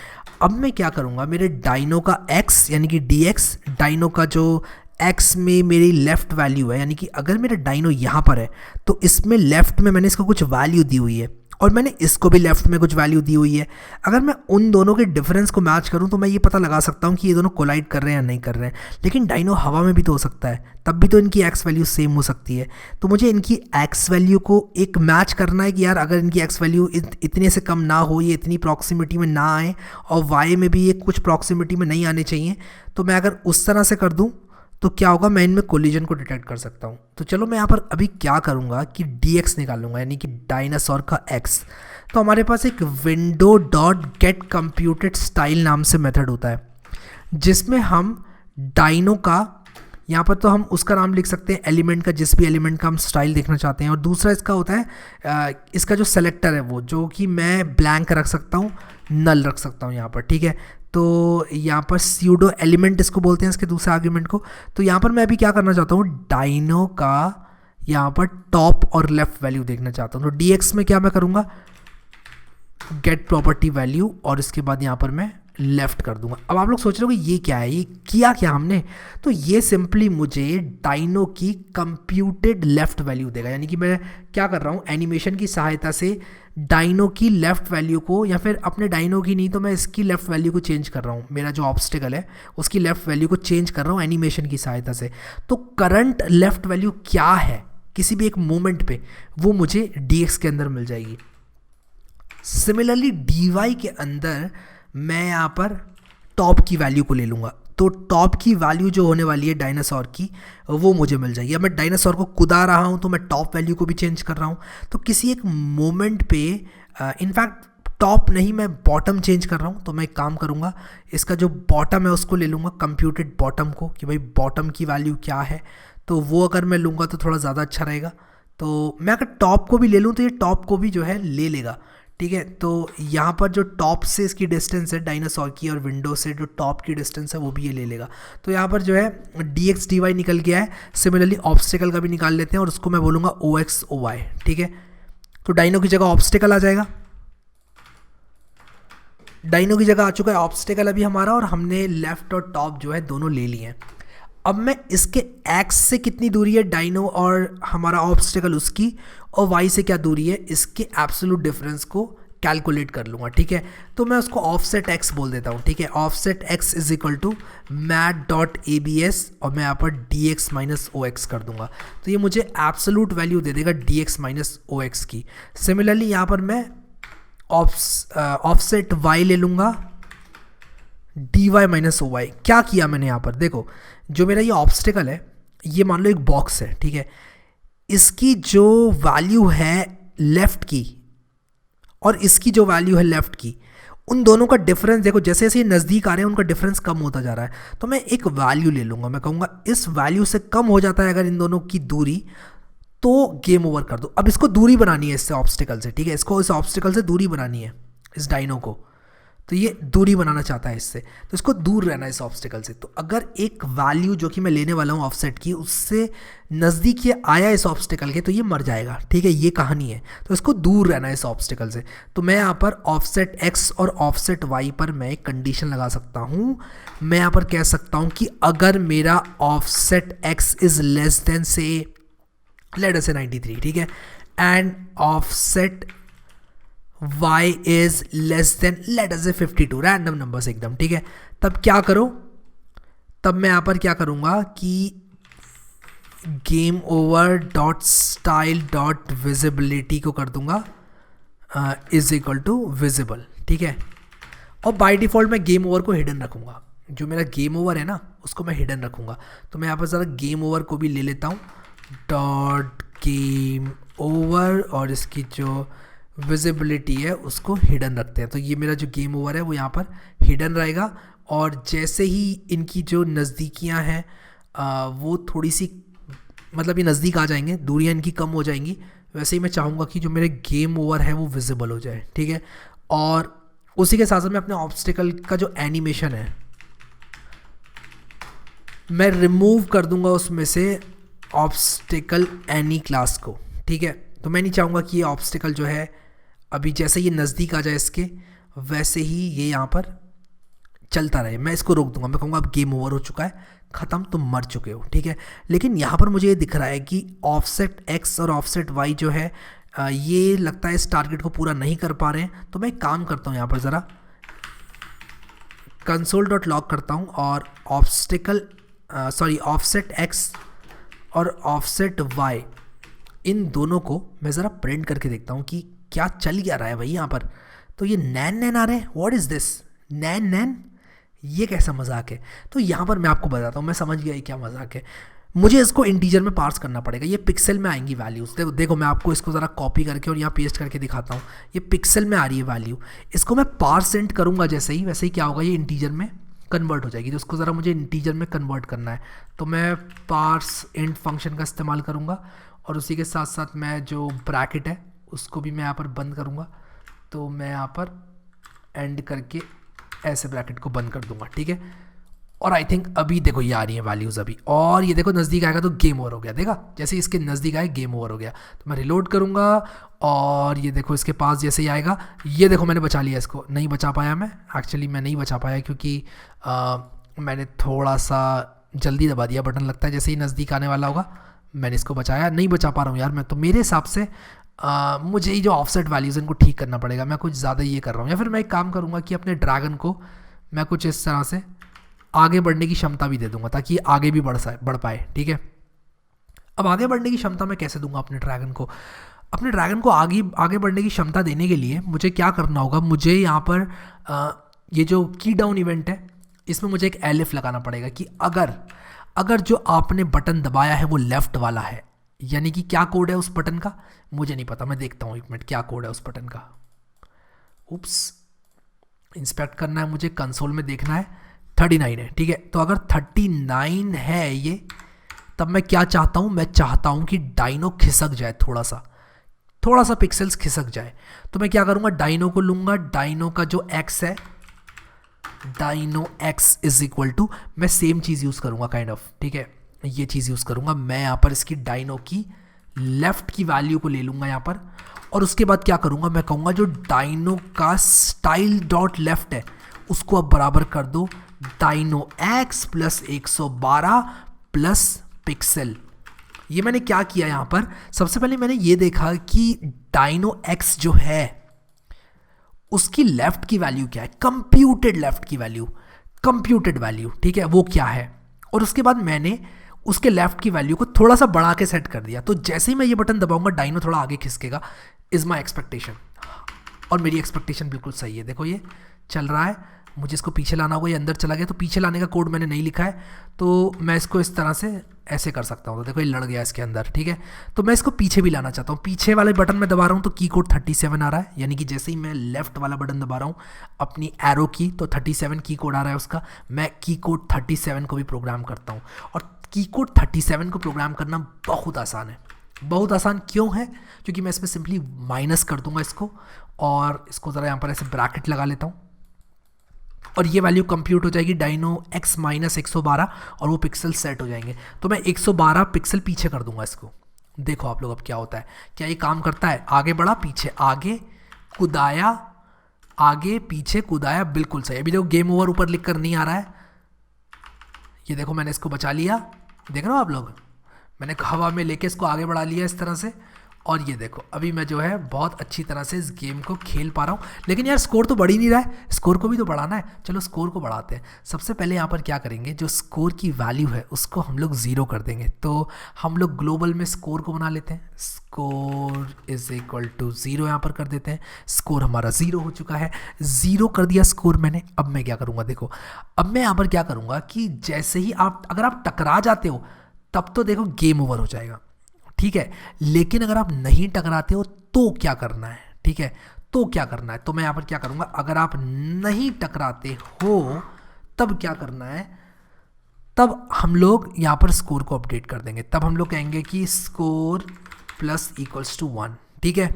अब मैं क्या करूँगा, मेरे डाइनो का एक्स यानी कि डी एक्स, डाइनो का जो एक्स में मेरी लेफ़्ट वैल्यू है, यानी कि अगर मेरा डाइनो यहाँ पर है तो इसमें लेफ़्ट में मैंने इसको कुछ वैल्यू दी हुई है और मैंने इसको भी लेफ़्ट में कुछ वैल्यू दी हुई है। अगर मैं उन दोनों के डिफरेंस को मैच करूं तो मैं ये पता लगा सकता हूं कि ये दोनों कोलाइड कर रहे हैं या नहीं कर रहे हैं। लेकिन डाइनो हवा में भी तो हो सकता है, तब भी तो इनकी एक्स वैल्यू सेम हो सकती है। तो मुझे इनकी एक्स वैल्यू को एक मैच करना है कि यार अगर इनकी एक्स वैल्यू इतने से कम ना हो, ये इतनी प्रॉक्सिमिटी में ना आए, और वाई में भी ये कुछ प्रॉक्सिमिटी में नहीं आने चाहिए। तो मैं अगर उस तरह से कर दूँ तो क्या होगा, मैं इनमें कोलिजन को डिटेक्ट कर सकता हूँ। तो चलो मैं यहाँ पर अभी क्या करूँगा कि dx निकालूंगा, यानी कि डायनासोर का x। तो हमारे पास एक window dot get computed style नाम से मेथड होता है, जिसमें हम डाइनो का, यहाँ पर तो हम उसका नाम लिख सकते हैं एलिमेंट का, जिस भी एलिमेंट का हम स्टाइल देखना चाहते हैं। और दूसरा इसका होता है इसका जो सेलेक्टर है वो, जो कि मैं ब्लैंक रख सकता हूँ, नल रख सकता हूँ यहाँ पर, ठीक है। तो यहाँ पर स्यूडो एलिमेंट इसको बोलते हैं, इसके दूसरे आर्ग्यूमेंट को। तो यहाँ पर मैं अभी क्या करना चाहता हूँ, डाइनो का यहाँ पर टॉप और लेफ्ट वैल्यू देखना चाहता हूँ। तो dx में क्या मैं करूँगा, गेट प्रॉपर्टी वैल्यू, और इसके बाद यहाँ पर मैं लेफ्ट कर दूंगा। अब आप लोग सोच रहे हो कि ये क्या है, ये किया क्या हमने। तो ये सिंपली मुझे डाइनो की कंप्यूटेड लेफ्ट वैल्यू देगा, यानी कि मैं क्या कर रहा हूँ, एनिमेशन की सहायता से डाइनो की लेफ्ट वैल्यू को, या फिर अपने डाइनो की नहीं तो मैं इसकी लेफ्ट वैल्यू को चेंज कर रहा हूँ। मेरा जो ऑब्स्टिकल है उसकी लेफ्ट वैल्यू को चेंज कर रहा हूँ एनिमेशन की सहायता से। तो करंट लेफ्ट वैल्यू क्या है किसी भी एक मोमेंट पे, वो मुझे dx के अंदर मिल जाएगी। सिमिलरली dy के अंदर मैं यहाँ पर टॉप की वैल्यू को ले लूँगा। तो टॉप की वैल्यू जो होने वाली है डायनासोर की, वो मुझे मिल जाएगी। अब मैं डायनासोर को कुदा रहा हूँ तो मैं टॉप वैल्यू को भी चेंज कर रहा हूँ। तो किसी एक मोमेंट पे इनफैक्ट टॉप नहीं, मैं बॉटम चेंज कर रहा हूँ। तो मैं एक काम करूँगा, इसका जो बॉटम है उसको ले लूँगा, कंप्यूटेड बॉटम को, कि भाई बॉटम की वैल्यू क्या है। तो वो अगर मैं लूँगा तो थोड़ा ज़्यादा अच्छा रहेगा। तो मैं अगर टॉप को भी ले लूँ तो ये टॉप को भी जो है ले लेगा, ठीक है। तो यहाँ पर जो टॉप से इसकी डिस्टेंस है डायनासोर की, और विंडो से जो टॉप की डिस्टेंस है वो भी ये ले लेगा। तो यहाँ पर जो है dx dy निकल गया है। सिमिलरली ऑब्स्टिकल का भी निकाल लेते हैं, और उसको मैं बोलूँगा ox oy, ठीक है। तो डाइनो की जगह ऑब्स्टिकल आ जाएगा, डाइनो की जगह आ चुका है ऑब्स्टिकल अभी हमारा, और हमने लेफ्ट और टॉप जो है दोनों ले लिए हैं। अब मैं इसके एक्स से कितनी दूरी है डाइनो और हमारा ऑब्स्टिकल उसकी, और वाई से क्या दूरी है, इसके एब्सोल्यूट डिफरेंस को कैलकुलेट कर लूँगा, ठीक है। तो मैं उसको ऑफसेट एक्स बोल देता हूँ, ठीक है। Offset X is equal to math dot abs, और मैं यहाँ पर dx माइनस ox कर दूंगा। तो ये मुझे एब्सोल्यूट वैल्यू दे देगा dx माइनस ox की। सिमिलरली यहाँ पर मैं ऑफसेट y ले लूँगा dy माइनस oy। क्या किया मैंने यहाँ पर, देखो जो मेरा ये ऑब्स्टिकल है, ये मान लो एक बॉक्स है, ठीक है। इसकी जो वैल्यू है लेफ़्ट की और इसकी जो वैल्यू है लेफ़्ट की, उन दोनों का डिफरेंस देखो, जैसे जैसे ये नज़दीक आ रहे हैं उनका डिफरेंस कम होता जा रहा है। तो मैं एक वैल्यू ले लूँगा, मैं कहूँगा इस वैल्यू से कम हो जाता है अगर इन दोनों की दूरी, तो गेम ओवर कर दो। अब इसको दूरी बनानी है इससे ऑब्स्टिकल से, ठीक है। इसको इस ऑब्स्टिकल से दूरी बनानी है, इस डाइनो को। तो ये दूरी बनाना चाहता है इससे, तो इसको दूर रहना है इस ऑब्स्टिकल से। तो अगर एक वैल्यू जो कि मैं लेने वाला हूँ ऑफसेट की, उससे नज़दीक ये आया इस ऑब्स्टिकल के, तो ये मर जाएगा, ठीक है। ये कहानी है, तो इसको दूर रहना है इस ऑब्स्टिकल से। तो मैं यहाँ पर ऑफसेट एक्स और ऑफसेट वाई पर मैं एक कंडीशन लगा सकता हूँ। मैं यहाँ पर कह सकता हूँ कि अगर मेरा offset x is less than से लेट अस से 93, ठीक है, and offset y is less than let us say 52, random numbers एकदम, ठीक है। तब क्या करो, तब मैं यहाँ पर क्या करूँगा कि game over dot style dot visibility को कर दूंगा इज इक्वल टू विजिबल, ठीक है। और बाय डिफ़ॉल्ट मैं गेम ओवर को हिडन रखूँगा, जो मेरा गेम ओवर है ना उसको मैं हिडन रखूँगा। तो मैं यहाँ पर ज़रा गेम ओवर को भी ले लेता हूँ, डॉट गेम ओवर, और इसकी जो विजिबिलिटी है उसको हिडन रखते हैं। तो ये मेरा जो गेम ओवर है वो यहाँ पर हिडन रहेगा, और जैसे ही इनकी जो नज़दीकियाँ हैं वो थोड़ी सी मतलब ये नज़दीक आ जाएंगे, दूरियाँ इनकी कम हो जाएंगी। वैसे ही मैं चाहूँगा कि जो मेरे गेम ओवर है वो विजिबल हो जाए, ठीक है। और उसी के साथ साथ मैं अपने ऑब्स्टिकल का जो एनिमेशन है मैं रिमूव कर दूंगा उसमें से ऑब्स्टिकल एनी क्लास को, ठीक है। तो मैं नहीं चाहूँगा कि ये ऑब्स्टिकल जो है अभी जैसे ये नज़दीक आ जाए इसके वैसे ही ये यहाँ पर चलता रहे। मैं इसको रोक दूंगा, मैं कहूँगा अब गेम ओवर हो चुका है, ख़त्म, तुम मर चुके हो, ठीक है। लेकिन यहाँ पर मुझे ये दिख रहा है कि ऑफसेट एक्स और ऑफसेट वाई जो है ये लगता है इस टारगेट को पूरा नहीं कर पा रहे हैं। तो मैं एक काम करता हूँ, यहाँ पर ज़रा कंसोल डॉट लॉग करता हूँ और ऑफसेट एक्स और ऑफसेट वाई इन दोनों को मैं ज़रा प्रिंट करके देखता हूँ कि क्या चल क्या रहा है भाई यहाँ पर। तो ये नैन नैन आ रहे हैं, व्हाट इज़ दिस, नैन नैन, ये कैसा मजाक है। तो यहाँ पर मैं आपको बताता हूँ, मैं समझ गया ये क्या मजाक है। मुझे इसको इंटीजर में पार्स करना पड़ेगा, ये पिक्सल में आएंगी वैल्यूज़। देखो मैं आपको इसको ज़रा कॉपी करके और यहाँ पेस्ट करके दिखाता हूँ, ये पिक्सल में आ रही है वैल्यू। इसको मैं पार्स इंट करूँगा जैसे ही, वैसे ही क्या होगा, ये इंटीजर में कन्वर्ट हो जाएगी। तो उसको ज़रा मुझे इंटीजर में कन्वर्ट करना है, तो मैं पार्स इंट फंक्शन का इस्तेमाल करूँगा और उसी के साथ साथ मैं जो ब्रैकेट है उसको भी मैं यहाँ पर बंद करूँगा। तो मैं यहाँ पर एंड करके ऐसे ब्रैकेट को बंद कर दूंगा, ठीक है। और आई थिंक अभी देखो ये आ रही है वैल्यूज़ अभी, और ये देखो नज़दीक आएगा तो गेम ओवर हो गया, देखा जैसे इसके नज़दीक आए गेम ओवर हो गया। तो मैं रिलोड करूँगा और ये देखो इसके पास जैसे ही आएगा, ये देखो मैंने बचा लिया इसको। नहीं बचा पाया मैं, एक्चुअली मैं नहीं बचा पाया क्योंकि मैंने थोड़ा सा जल्दी दबा दिया बटन, लगता है जैसे ही नज़दीक आने वाला होगा मैंने इसको बचाया। नहीं बचा पा रहा हूँ यार मैं, तो मेरे हिसाब से मुझे ही जो ऑफसेट वैल्यूज़ इनको ठीक करना पड़ेगा। मैं कुछ ज़्यादा ये कर रहा हूँ, या फिर मैं एक काम करूँगा कि अपने ड्रैगन को मैं कुछ इस तरह से आगे बढ़ने की क्षमता भी दे दूंगा ताकि आगे भी बढ़ पाए, ठीक है। अब आगे बढ़ने की क्षमता मैं कैसे दूंगा अपने ड्रैगन को? अपने ड्रैगन को आगे बढ़ने की क्षमता देने के लिए मुझे क्या करना होगा, मुझे यहाँ पर ये जो की डाउन इवेंट है इसमें मुझे एक एलिफ लगाना पड़ेगा कि अगर जो आपने बटन दबाया है वो लेफ़्ट वाला है, यानी कि क्या कोड है उस बटन का मुझे नहीं पता, मैं देखता हूँ एक मिनट क्या कोड है उस बटन का। उप्स, इंस्पेक्ट करना है मुझे, कंसोल में देखना है, 39 है, ठीक है। तो अगर 39 है ये, तब मैं क्या चाहता हूँ, मैं चाहता हूँ कि डाइनो खिसक जाए, थोड़ा सा पिक्सल्स खिसक जाए। तो मैं क्या करूँगा, डाइनो को लूँगा, डाइनो का जो एक्स है, dino X is equal to, मैं सेम चीज़ यूज़ करूँगा काइंड ऑफ, ठीक है, ये चीज़ यूज़ करूँगा। मैं यहाँ पर इसकी डाइनो की लेफ़्ट की वैल्यू को ले लूँगा यहाँ पर, और उसके बाद क्या करूँगा, मैं कहूँगा जो डाइनो का स्टाइल डॉट लेफ्ट है उसको अब बराबर कर दो dino X plus 112 plus pixel. ये मैंने क्या किया यहाँ पर, सबसे पहले मैंने ये देखा कि डाइनो एक्स जो है उसकी लेफ्ट की वैल्यू क्या है, कंप्यूटेड लेफ्ट की वैल्यू, कंप्यूटेड वैल्यू, ठीक है, वो क्या है। और उसके बाद मैंने उसके लेफ्ट की वैल्यू को थोड़ा सा बढ़ा के सेट कर दिया। तो जैसे ही मैं ये बटन दबाऊंगा डाइनो थोड़ा आगे खिसकेगा, इज़ माई एक्सपेक्टेशन। और मेरी एक्सपेक्टेशन बिल्कुल सही है, देखो ये चल रहा है, मुझे इसको पीछे लाना होगा, ये अंदर चला गया। तो पीछे लाने का कोड मैंने नहीं लिखा है, तो मैं इसको इस तरह से ऐसे कर सकता हूँ। तो देखो ये लड़ गया इसके अंदर, ठीक है। तो मैं इसको पीछे भी लाना चाहता हूँ, पीछे वाले बटन में दबा रहा हूँ तो की कोड 37 आ रहा है, यानी कि जैसे ही मैं लेफ्ट वाला बटन दबा रहा हूँ अपनी एरो की, तो 37 की कोड आ रहा है उसका। मैं की कोड 37 को भी प्रोग्राम करता हूँ, और की कोड 37 को प्रोग्राम करना बहुत आसान है। बहुत आसान क्यों है, क्योंकि मैं इसमें सिंपली माइनस कर दूंगा इसको, और इसको ज़रा यहाँ पर ऐसे ब्रैकेट लगा लेता हूँ, और ये वैल्यू कंप्यूट हो जाएगी डाइनो एक्स माइनस 112, और वो पिक्सल सेट हो जाएंगे। तो मैं 112 पिक्सल पीछे कर दूंगा इसको। देखो आप लोग अब क्या होता है, क्या ये काम करता है, आगे बढ़ा पीछे, आगे कुदाया, आगे पीछे कुदाया, बिल्कुल सही। अभी देखो गेम ओवर ऊपर लिख कर नहीं आ रहा है, ये देखो मैंने इसको बचा लिया, देख रहे हो आप लोग, मैंने हवा में लेके इसको आगे बढ़ा लिया इस तरह से, और ये देखो अभी मैं जो है बहुत अच्छी तरह से इस गेम को खेल पा रहा हूँ। लेकिन यार स्कोर तो बढ़ ही नहीं रहा है, स्कोर को भी तो बढ़ाना है। चलो स्कोर को बढ़ाते हैं। सबसे पहले यहाँ पर क्या करेंगे, जो स्कोर की वैल्यू है उसको हम लोग 0 कर देंगे। तो हम लोग ग्लोबल में स्कोर को बना लेते हैं, स्कोर इज इक्वल टू 0 यहाँ पर कर देते हैं। स्कोर हमारा 0 हो चुका है, 0 कर दिया स्कोर मैंने। अब मैं क्या करूँगा, देखो अब मैं यहाँ पर क्या करूँगा कि जैसे ही अगर आप टकरा जाते हो तब तो देखो गेम ओवर हो जाएगा, ठीक है। लेकिन अगर आप नहीं टकराते हो तो क्या करना है, ठीक है, तो क्या करना है। तो मैं यहाँ पर क्या करूँगा, अगर आप नहीं टकराते हो तब क्या करना है, तब हम लोग यहाँ पर स्कोर को अपडेट कर देंगे। तब हम लोग कहेंगे कि स्कोर प्लस इक्वल्स टू 1, ठीक है।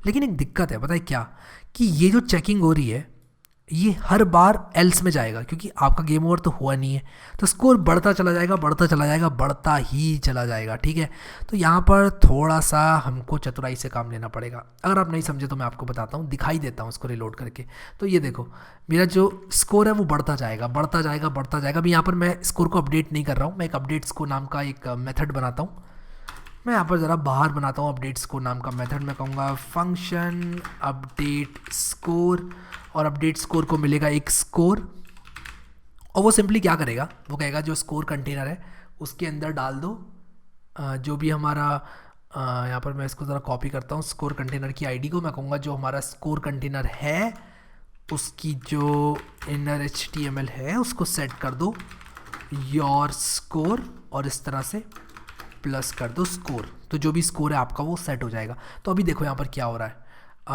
लेकिन एक दिक्कत है, पता है क्या, कि ये जो चेकिंग हो रही है ये हर बार एल्स में जाएगा, क्योंकि आपका गेम ओवर तो हुआ नहीं है। तो स्कोर बढ़ता चला जाएगा, बढ़ता चला जाएगा, बढ़ता ही चला जाएगा, ठीक है। तो यहाँ पर थोड़ा सा हमको चतुराई से काम लेना पड़ेगा। अगर आप नहीं समझे तो मैं आपको बताता हूँ, दिखाई देता हूँ इसको रिलोड करके। तो ये देखो, मेरा जो स्कोर है वो बढ़ता जाएगा, बढ़ता जाएगा, बढ़ता जाएगा। अभी यहाँ पर मैं स्कोर को अपडेट नहीं कर रहा हूँ, मैं एक अपडेट स्कोर नाम का एक मेथड बनाता हूँ। मैं यहाँ पर ज़रा बाहर बनाता हूँ अपडेट स्कोर नाम का मेथड। मैं कहूँगा फंक्शन अपडेट स्कोर, और अपडेट स्कोर को मिलेगा एक स्कोर, और वो सिंपली क्या करेगा, वो कहेगा जो स्कोर कंटेनर है उसके अंदर डाल दो जो भी हमारा यहाँ पर मैं इसको ज़रा कॉपी करता हूँ स्कोर कंटेनर की आईडी को। मैं कहूँगा जो हमारा स्कोर कंटेनर है उसकी जो इनर HTML है उसको सेट कर दो योर स्कोर, और इस तरह से प्लस कर दो स्कोर। तो जो भी स्कोर है आपका वो सेट हो जाएगा। तो अभी देखो यहाँ पर क्या हो रहा है,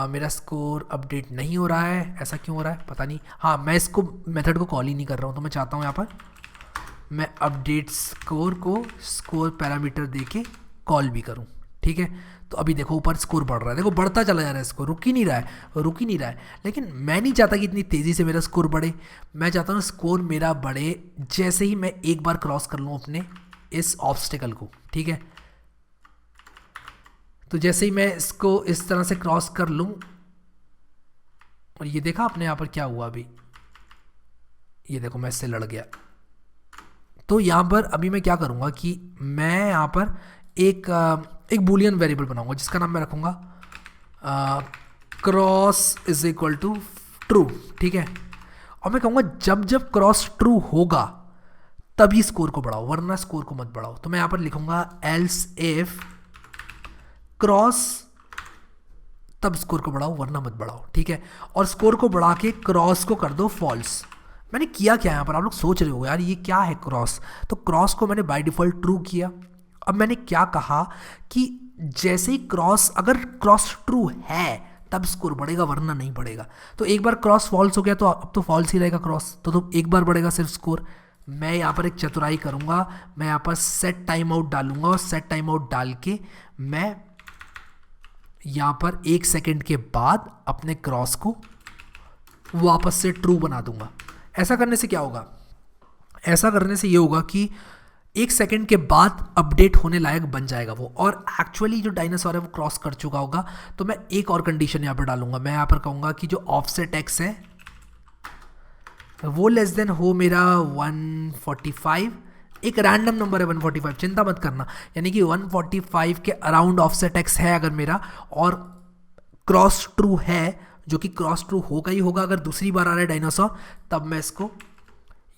मेरा स्कोर अपडेट नहीं हो रहा है। ऐसा क्यों हो रहा है पता नहीं। हाँ, मैं इसको मेथड को कॉल ही नहीं कर रहा हूँ। तो मैं चाहता हूँ यहाँ पर मैं अपडेट स्कोर को स्कोर पैरामीटर दे के कॉल भी करूँ, ठीक है। तो अभी देखो ऊपर स्कोर बढ़ रहा है, देखो बढ़ता चला जा रहा है, स्कोर रुक ही नहीं रहा है, रुक ही नहीं रहा है। लेकिन मैं नहीं चाहता कि इतनी तेज़ी से मेरा स्कोर बढ़े। मैं चाहता हूँ स्कोर मेरा बढ़े जैसे ही मैं एक बार क्रॉस कर लूँ अपने इस ऑब्स्टिकल को, ठीक है। तो जैसे ही मैं इसको इस तरह से क्रॉस कर लूँ, और ये देखा आपने यहाँ पर क्या हुआ, अभी ये देखो मैं इससे लड़ गया। तो यहाँ पर अभी मैं क्या करूँगा कि मैं यहाँ पर एक बूलियन वेरिएबल बनाऊँगा जिसका नाम मैं रखूँगा cross is equal to true, ठीक है। और मैं कहूँगा जब जब क्रॉस ट्रू होगा तभी स्कोर को बढ़ाओ, वरना स्कोर को मत बढ़ाओ। तो मैं यहाँ पर लिखूँगा एल्स इफ क्रॉस, तब स्कोर को बढ़ाओ वरना मत बढ़ाओ, ठीक है। और स्कोर को बढ़ा के क्रॉस को कर दो फॉल्स। मैंने किया क्या यहाँ पर, आप लोग सोच रहे हो यार ये क्या है क्रॉस। तो क्रॉस को मैंने बाय डिफ़ॉल्ट ट्रू किया। अब मैंने क्या कहा कि जैसे ही क्रॉस, अगर क्रॉस ट्रू है तब स्कोर बढ़ेगा वरना नहीं बढ़ेगा। तो एक बार क्रॉस फॉल्स हो गया तो अब तो फॉल्स ही रहेगा क्रॉस, तो एक बार बढ़ेगा सिर्फ स्कोर। मैं यहाँ पर एक चतुराई करूँगा, मैं यहाँ पर सेट टाइम आउट डालूंगा, और सेट टाइम आउट डाल के मैं यहाँ पर 1 सेकेंड के बाद अपने क्रॉस को वापस से ट्रू बना दूंगा। ऐसा करने से क्या होगा, ऐसा करने से ये होगा कि 1 सेकेंड के बाद अपडेट होने लायक बन जाएगा वो, और एक्चुअली जो डायनासोर है वो क्रॉस कर चुका होगा। तो मैं एक और कंडीशन यहाँ पर डालूंगा, मैं यहाँ पर कहूँगा कि जो ऑफसेट एक्स है वो लेस देन हो मेरा 145, एक रैंडम नंबर है 145, चिंता मत करना। यानी कि 145 के अराउंड ऑफसेट एक्स है अगर मेरा, और क्रॉस ट्रू है, जो कि क्रॉस ट्रू होगा ही होगा अगर दूसरी बार आ रहा है डायनासोर, तब मैं इसको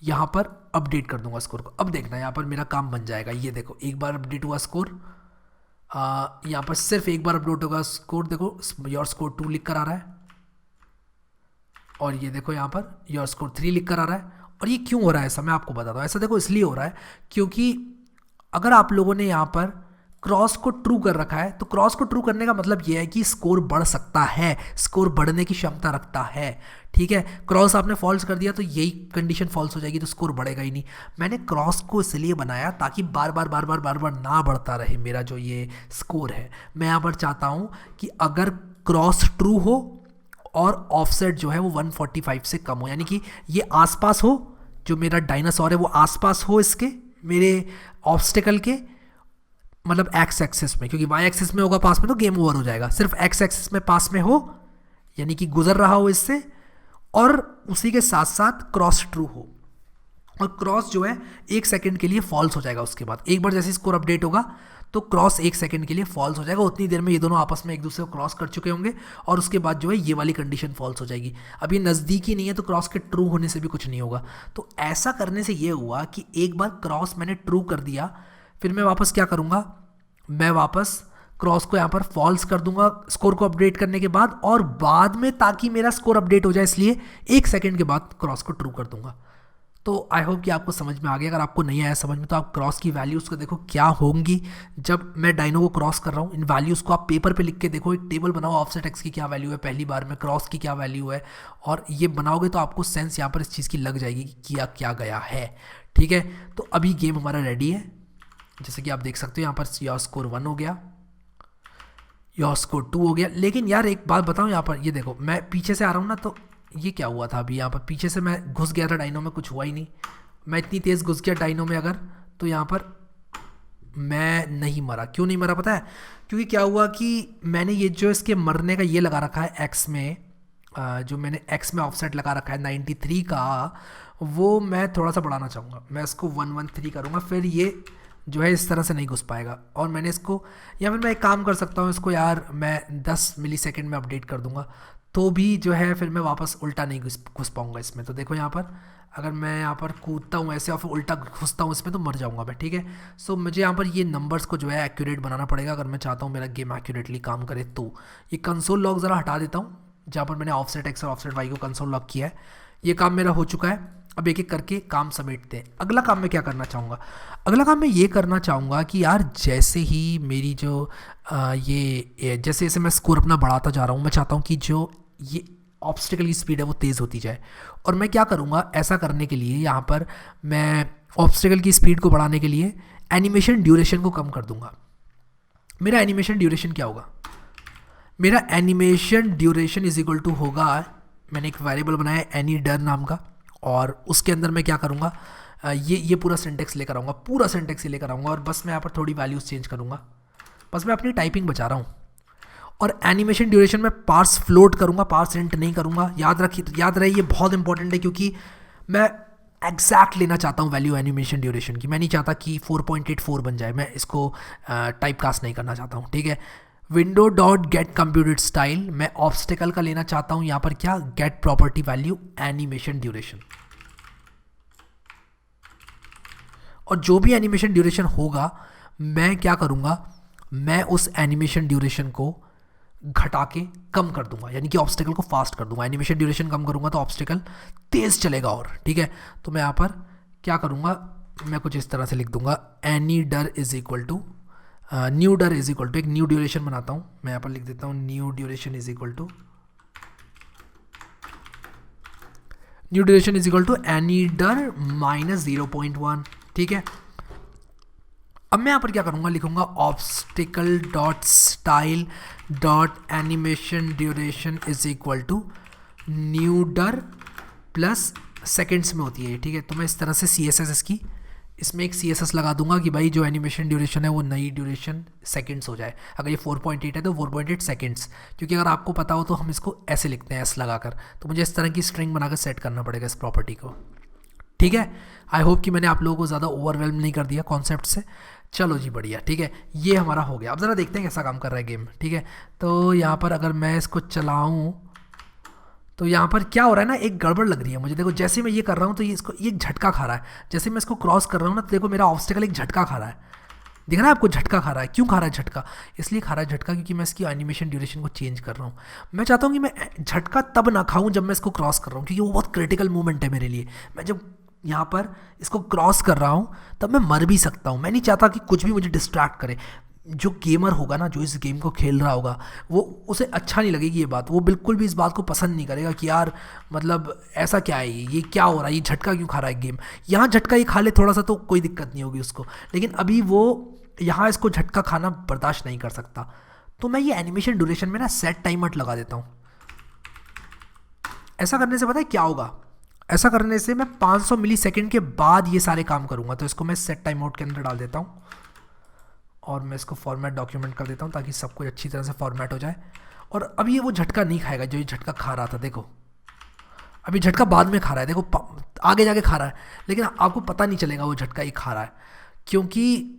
यहाँ पर अपडेट कर दूंगा स्कोर को। अब देखना यहाँ पर मेरा काम बन जाएगा। ये देखो एक बार अपडेट हुआ स्कोर, यहाँ पर सिर्फ एक बार अपडेट होगा स्कोर। देखो योर स्कोर 2 लिख कर आ रहा है, और ये देखो यहाँ पर योर स्कोर 3 लिख कर आ रहा है। और ये क्यों हो रहा है ऐसा मैं आपको बताता हूँ। ऐसा देखो इसलिए हो रहा है क्योंकि अगर आप लोगों ने यहाँ पर क्रॉस को ट्रू कर रखा है, तो क्रॉस को ट्रू करने का मतलब ये है कि स्कोर बढ़ सकता है, स्कोर बढ़ने की क्षमता रखता है, ठीक है। क्रॉस आपने फॉल्स कर दिया तो यही कंडीशन फॉल्स हो जाएगी, तो स्कोर बढ़ेगा ही नहीं। मैंने क्रॉस को इसलिए बनाया ताकि बार बार ना बढ़ता रहे मेरा जो ये स्कोर है। मैं यहाँ पर चाहता हूँ कि अगर क्रॉस ट्रू हो और ऑफसेट जो है वो 145 से कम हो, यानी कि ये आसपास हो, जो मेरा डायनासोर है वो आसपास हो इसके, मेरे ऑब्स्टिकल के, मतलब एक्स एक्सिस में, क्योंकि वाई एक्सिस में होगा पास में तो गेम ओवर हो जाएगा। सिर्फ एक्स एक्सिस में पास में हो, यानी कि गुजर रहा हो इससे, और उसी के साथ साथ क्रॉस ट्रू हो। और क्रॉस जो है 1 सेकेंड के लिए फॉल्स हो जाएगा। उसके बाद एक बार जैसे स्कोर अपडेट होगा तो क्रॉस 1 सेकेंड के लिए फॉल्स हो जाएगा। उतनी देर में ये दोनों आपस में एक दूसरे को क्रॉस कर चुके होंगे, और उसके बाद जो है ये वाली कंडीशन फॉल्स हो जाएगी। अब ये नज़दीक ही नहीं है तो क्रॉस के ट्रू होने से भी कुछ नहीं होगा। तो ऐसा करने से ये हुआ कि एक बार क्रॉस मैंने ट्रू कर दिया, फिर मैं वापस क्या करूँगा, मैं वापस क्रॉस को यहाँ पर फॉल्स कर दूंगा स्कोर को अपडेट करने के बाद, और बाद में ताकि मेरा स्कोर अपडेट हो जाए इसलिए 1 सेकेंड के बाद क्रॉस को ट्रू कर दूंगा। तो आई होप कि आपको समझ में आ गया। अगर आपको नहीं आया समझ में तो आप क्रॉस की वैल्यूज़ को देखो क्या होंगी जब मैं डायनो को क्रॉस कर रहा हूँ। इन वैल्यूज़ को आप पेपर पे लिख के देखो, एक टेबल बनाओ, ऑफसेट एक्स की क्या वैल्यू है पहली बार में, क्रॉस की क्या वैल्यू है, और ये बनाओगे तो आपको सेंस यहाँ पर इस चीज़ की लग जाएगी कि किया क्या गया है, ठीक है, तो अभी गेम हमारा रेडी है। जैसे कि आप देख सकते हो यहाँ पर योर स्कोर 1 हो गया, योर स्कोर 2 हो गया। लेकिन यार एक बात बताऊँ, यहाँ पर ये देखो मैं पीछे से आ रहा हूँ ना, तो ये क्या हुआ था अभी, यहाँ पर पीछे से मैं घुस गया था डाइनो में, कुछ हुआ ही नहीं। मैं इतनी तेज़ घुस गया डाइनो में अगर, तो यहाँ पर मैं नहीं मरा। क्यों नहीं मरा पता है? क्योंकि क्या हुआ कि मैंने ये जो इसके मरने का ये लगा रखा है एक्स में, जो मैंने एक्स में ऑफसेट लगा रखा है 93 का, वो मैं थोड़ा सा बढ़ाना चाहूँगा। मैं इसको 113 करूँगा, फिर ये जो है इस तरह से नहीं घुस पाएगा। और मैंने इसको, या फिर मैं एक काम कर सकता हूँ, इसको यार मैं 10 मिलीसेकंड में अपडेट कर दूँगा, तो भी जो है फिर मैं वापस उल्टा नहीं घुस पाऊँगा इसमें। तो देखो यहाँ पर अगर मैं यहाँ पर कूदता हूँ ऐसे और फिर उल्टा घुसता हूँ इसमें, तो मर जाऊँगा मैं, ठीक है। सो मुझे यहाँ पर ये नंबर्स को जो है एक्यूरेट बनाना पड़ेगा अगर मैं चाहता हूँ मेरा गेम एक्यूरेटली काम करे। तो ये कंसोल लॉक ज़रा हटा देता हूँ, जहाँ पर मैंने ऑफसेट एक्स और ऑफसेट वाई को कंसोल लॉक किया है। ये काम मेरा हो चुका है। अब एक एक करके काम समेटते हैं। अगला काम मैं क्या करना चाहूँगा? अगला काम मैं ये करना चाहूँगा कि यार जैसे ही मेरी जो जैसे जैसे मैं स्कोर अपना बढ़ाता जा रहा हूँ, मैं चाहता हूँ कि जो ये ऑब्स्टिकल की स्पीड है वो तेज़ होती जाए। और मैं क्या करूँगा ऐसा करने के लिए, यहाँ पर मैं ऑब्स्टिकल की स्पीड को बढ़ाने के लिए एनिमेशन ड्यूरेशन को कम कर दूँगा। मेरा एनिमेशन ड्यूरेशन क्या होगा? मेरा animation duration is equal to होगा, मैंने एक वेरिएबल बनाया है एनी डर नाम का, और उसके अंदर मैं क्या करूँगा, ये पूरा सिंटेक्स लेकर आऊँगा, पूरा सिंटेक्स ही लेकर आऊँगा, और बस मैं यहाँ पर थोड़ी वैल्यूज़ चेंज करूँगा। बस मैं अपनी टाइपिंग बचा रहा हूँ। और एनिमेशन ड्यूरेशन में पार्स फ्लोट करूँगा, पार्स इंट नहीं करूँगा। याद रहे ये बहुत इंपॉर्टेंट है, क्योंकि मैं एग्जैक्ट लेना चाहता हूँ वैल्यू एनिमेशन ड्यूरेशन की। मैं नहीं चाहता कि 4.84 बन जाए, मैं इसको टाइप कास्ट नहीं करना चाहता हूँ, ठीक है। Window dot get computed style, मैं ऑब्स्टिकल का लेना चाहता हूँ यहाँ पर क्या, get property value animation duration. और जो भी एनिमेशन ड्यूरेशन होगा मैं क्या करूँगा, मैं उस एनिमेशन ड्यूरेशन को घटा के कम कर दूंगा, यानी कि ऑब्स्टिकल को फास्ट कर दूंगा। एनिमेशन ड्यूरेशन कम करूंगा तो ऑब्स्टिकल तेज़ चलेगा, और ठीक है। तो मैं यहाँ पर क्या करूँगा, मैं कुछ इस तरह से लिख दूंगा, ani dur is equal to new dur is equal to, एक न्यू ड्यूरेशन बनाता हूँ मैं, यहाँ पर लिख देता हूँ new duration is equal to ani dur minus 0.1, ठीक है। अब मैं यहाँ पर क्या करूँगा, लिखूँगा obstacle dot style dot animation duration is equal to new dur plus seconds में होती है, ठीक है। तो मैं इस तरह से CSS इसकी, इसमें एक CSS लगा दूंगा कि भाई जो एनिमेशन ड्यूरेशन है वो नई ड्यूरेशन सेकंड्स हो जाए। अगर ये 4.8 है तो 4.8 सेकंड्स, क्योंकि अगर आपको पता हो तो हम इसको ऐसे लिखते हैं S लगाकर। तो मुझे इस तरह की स्ट्रिंग बनाकर सेट करना पड़ेगा इस प्रॉपर्टी को, ठीक है। आई होप कि मैंने आप लोगों को ज़्यादा ओवरवेल्म नहीं कर दिया कॉन्सेप्ट से। चलो जी बढ़िया, ठीक है, ये हमारा हो गया। अब ज़रा देखते हैं कैसा काम कर रहा है गेम, ठीक है। तो यहाँ पर अगर मैं इसको चलाऊँ तो यहाँ पर क्या हो रहा है ना, एक गड़बड़ लग रही है मुझे। देखो जैसे मैं ये कर रहा हूँ तो ये झटका खा रहा है। जैसे मैं इसको क्रॉस कर रहा हूँ ना, तो देखो मेरा ऑब्स्टिकल एक झटका खा रहा है। दिख रहा है आपको झटका खा रहा है? क्यों खा रहा है झटका? इसलिए खा रहा है झटका क्योंकि मैं इसकी एनिमेशन ड्यूरेशन को चेंज कर रहा हूँ। मैं चाहता हूँ कि मैं झटका तब ना खाऊँ जब मैं इसको क्रॉस कर रहा हूँ, क्योंकि वो बहुत क्रिटिकल मूवमेंट है मेरे लिए। मैं जब यहाँ पर इसको क्रॉस कर रहा हूँ तब मैं मर भी सकता हूँ। मैं नहीं चाहता कि कुछ भी मुझे डिस्ट्रैक्ट करे। जो गेमर होगा ना, जो इस गेम को खेल रहा होगा, वो उसे अच्छा नहीं लगेगी ये बात। वो बिल्कुल भी इस बात को पसंद नहीं करेगा कि यार मतलब ऐसा क्या है, ये क्या हो रहा है, ये झटका क्यों खा रहा है गेम। यहाँ झटका ये खा ले थोड़ा सा तो कोई दिक्कत नहीं होगी उसको, लेकिन अभी वो यहाँ इसको झटका खाना बर्दाश्त नहीं कर सकता। तो मैं ये एनिमेशन ड्यूरेशन में ना सेट टाइम आउट लगा देता हूँ। ऐसा करने से पता है क्या होगा? ऐसा करने से मैं 500 मिलीसेकंड के बाद ये सारे काम करूँगा। तो इसको मैं सेट टाइम आउट के अंदर डाल देता हूँ और मैं इसको फॉर्मेट डॉक्यूमेंट कर देता हूँ ताकि सब कुछ अच्छी तरह से फॉर्मेट हो जाए। और अभी ये वो झटका नहीं खाएगा जो ये झटका खा रहा था। देखो अभी झटका बाद में खा रहा है, देखो आगे जाके खा रहा है, लेकिन आपको पता नहीं चलेगा वो झटका ही खा रहा है, क्योंकि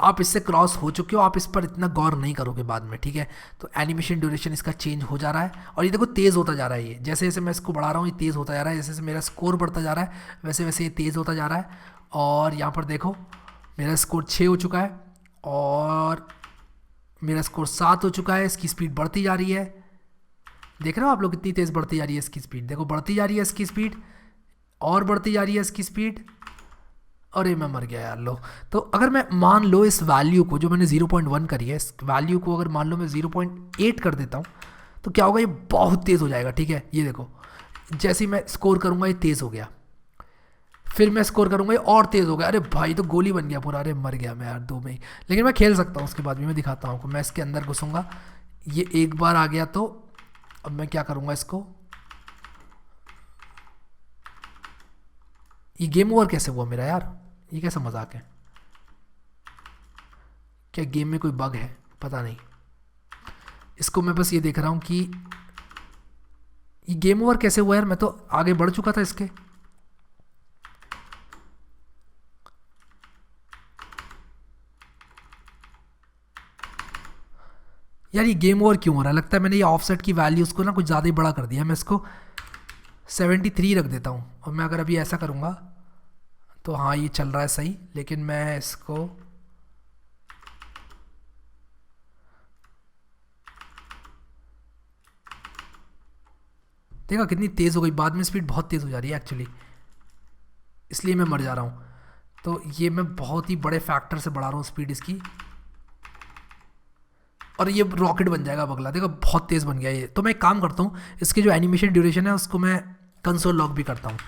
आप इससे क्रॉस हो चुके हो। आप इस पर इतना गौर नहीं करोगे बाद में, ठीक है। तो एनिमेशन ड्यूरेशन इसका चेंज हो जा रहा है और ये देखो तेज़ होता जा रहा है। ये जैसे जैसे मैं इसको बढ़ा रहा हूँ ये तेज़ होता जा रहा है। जैसे जैसे मेरा स्कोर बढ़ता जा रहा है वैसे वैसे ये तेज़ होता जा रहा है। और यहाँ पर देखो मेरा स्कोर 6 हो चुका है और मेरा स्कोर 7 हो चुका है। इसकी स्पीड बढ़ती जा रही है। देख रहे हो आप लोग कितनी तेज़ बढ़ती जा रही है इसकी स्पीड। देखो बढ़ती जा रही है इसकी स्पीड और बढ़ती जा रही है इसकी स्पीड। अरे मैं मर गया यार। लो तो अगर मैं मान लो इस वैल्यू को जो मैंने 0.1 करी है, इस वैल्यू को अगर मान लो मैं 0.8 कर देता हूँ तो क्या होगा, ये बहुत तेज़ हो जाएगा, ठीक है। ये देखो जैसे ही मैं स्कोर करूँगा ये तेज़ हो गया। फिर मैं स्कोर करूँगा, ये और तेज़ हो गया, अरे भाई तो गोली बन गया पूरा, अरे मर गया मैं यार 2 में ही। लेकिन मैं खेल सकता हूँ, उसके बाद भी मैं दिखाता हूँ आपको। मैं इसके अंदर घुसूँगा, ये एक बार आ गया तो अब मैं क्या करूँगा इसको, ये गेम ओवर कैसे हुआ मेरा यार, ये कैसा मजाक है, क्या गेम में कोई बग है, पता नहीं। इसको मैं बस ये देख रहा हूँ कि ये गेम ओवर कैसे हुआ यार, मैं तो आगे बढ़ चुका था इसके। यार ये गेम ओवर क्यों हो रहा है, लगता है मैंने ये ऑफसेट की वैल्यूज़ को ना कुछ ज़्यादा ही बड़ा कर दिया। मैं इसको 73 रख देता हूँ, और मैं अगर अभी ऐसा करूँगा तो हाँ ये चल रहा है सही, लेकिन मैं इसको देखा कितनी तेज़ हो गई, बाद में स्पीड बहुत तेज़ हो जा रही है एक्चुअली, इसलिए मैं मर जा रहा हूँ। तो ये मैं बहुत ही बड़े फैक्टर से बढ़ा रहा हूँ स्पीड इसकी, और ये रॉकेट बन जाएगा बगला, देखो बहुत तेज़ बन गया ये। तो मैं एक काम करता हूँ, इसकी जो एनिमेशन ड्यूरेशन है उसको मैं कंसोल लॉग भी करता हूँ।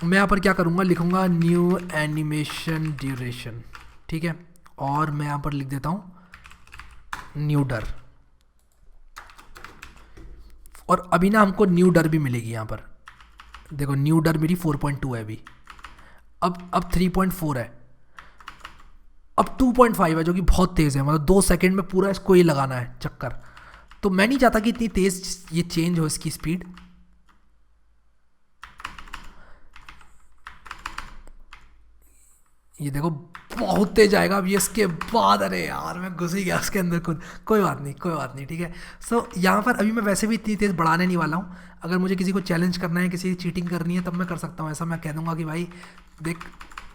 मैं यहाँ पर क्या करूँगा, लिखूँगा न्यू एनिमेशन ड्यूरेशन, ठीक है, और मैं यहाँ पर लिख देता हूँ न्यू डर, और अभी ना हमको न्यू डर भी मिलेगी यहाँ पर, देखो न्यू डर मेरी 4.2 है अभी, अब 3.4 है, अब 2.5 है जो कि बहुत तेज़ है, मतलब 2 सेकंड में पूरा इसको ये लगाना है चक्कर। तो मैं नहीं चाहता कि इतनी तेज़ ये चेंज हो इसकी स्पीड। ये देखो बहुत तेज आएगा अब ये, इसके बाद अरे यार मैं घुस ही गया उसके अंदर खुद, कोई बात नहीं कोई बात नहीं, ठीक है। सो यहाँ पर अभी मैं वैसे भी इतनी तेज़ बढ़ाने नहीं वाला हूँ, अगर मुझे किसी को चैलेंज करना है, किसी की चीटिंग करनी है तब मैं कर सकता हूँ ऐसा। मैं कह दूँगा कि भाई देख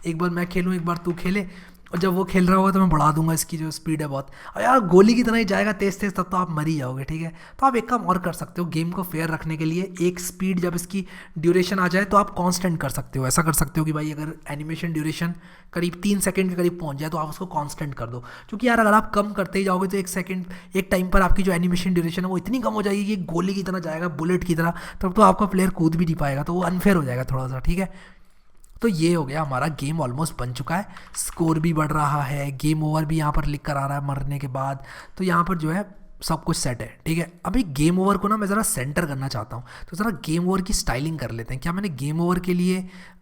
एक बार मैं खेलूँ एक बार तू खेले, और जब वो खेल रहा होगा तो मैं बढ़ा दूंगा इसकी जो स्पीड है बहुत, और यार गोली की तरह ही जाएगा तेज़ तेज़, तब तो आप मर ही जाओगे, ठीक है। तो आप एक काम और कर सकते हो, गेम को फेयर रखने के लिए एक स्पीड जब इसकी ड्यूरेशन आ जाए तो आप कांस्टेंट कर सकते हो, ऐसा कर सकते हो कि भाई अगर एनिमेशन ड्यूरेशन करीब 3 सेकंड के करीब पहुंच जाए तो आप उसको कांस्टेंट कर दो, क्योंकि यार अगर आप कम करते ही जाओगे तो एक टाइम पर आपकी जो एनिमेशन ड्यूरेशन है वो इतनी कम हो जाएगी कि गोली की तरह जाएगा, बुलेट की तरह, तब तो आपका प्लेयर कूद भी नहीं पाएगा, तो वो अनफेयर हो जाएगा थोड़ा सा, ठीक है। तो ये हो गया हमारा, गेम ऑलमोस्ट बन चुका है, स्कोर भी बढ़ रहा है, गेम ओवर भी यहाँ पर लिख कर आ रहा है मरने के बाद, तो यहाँ पर जो है सब कुछ सेट है, ठीक है। अभी गेम ओवर को ना मैं ज़रा सेंटर करना चाहता हूँ, तो ज़रा गेम ओवर की स्टाइलिंग कर लेते हैं। क्या मैंने गेम ओवर के लिए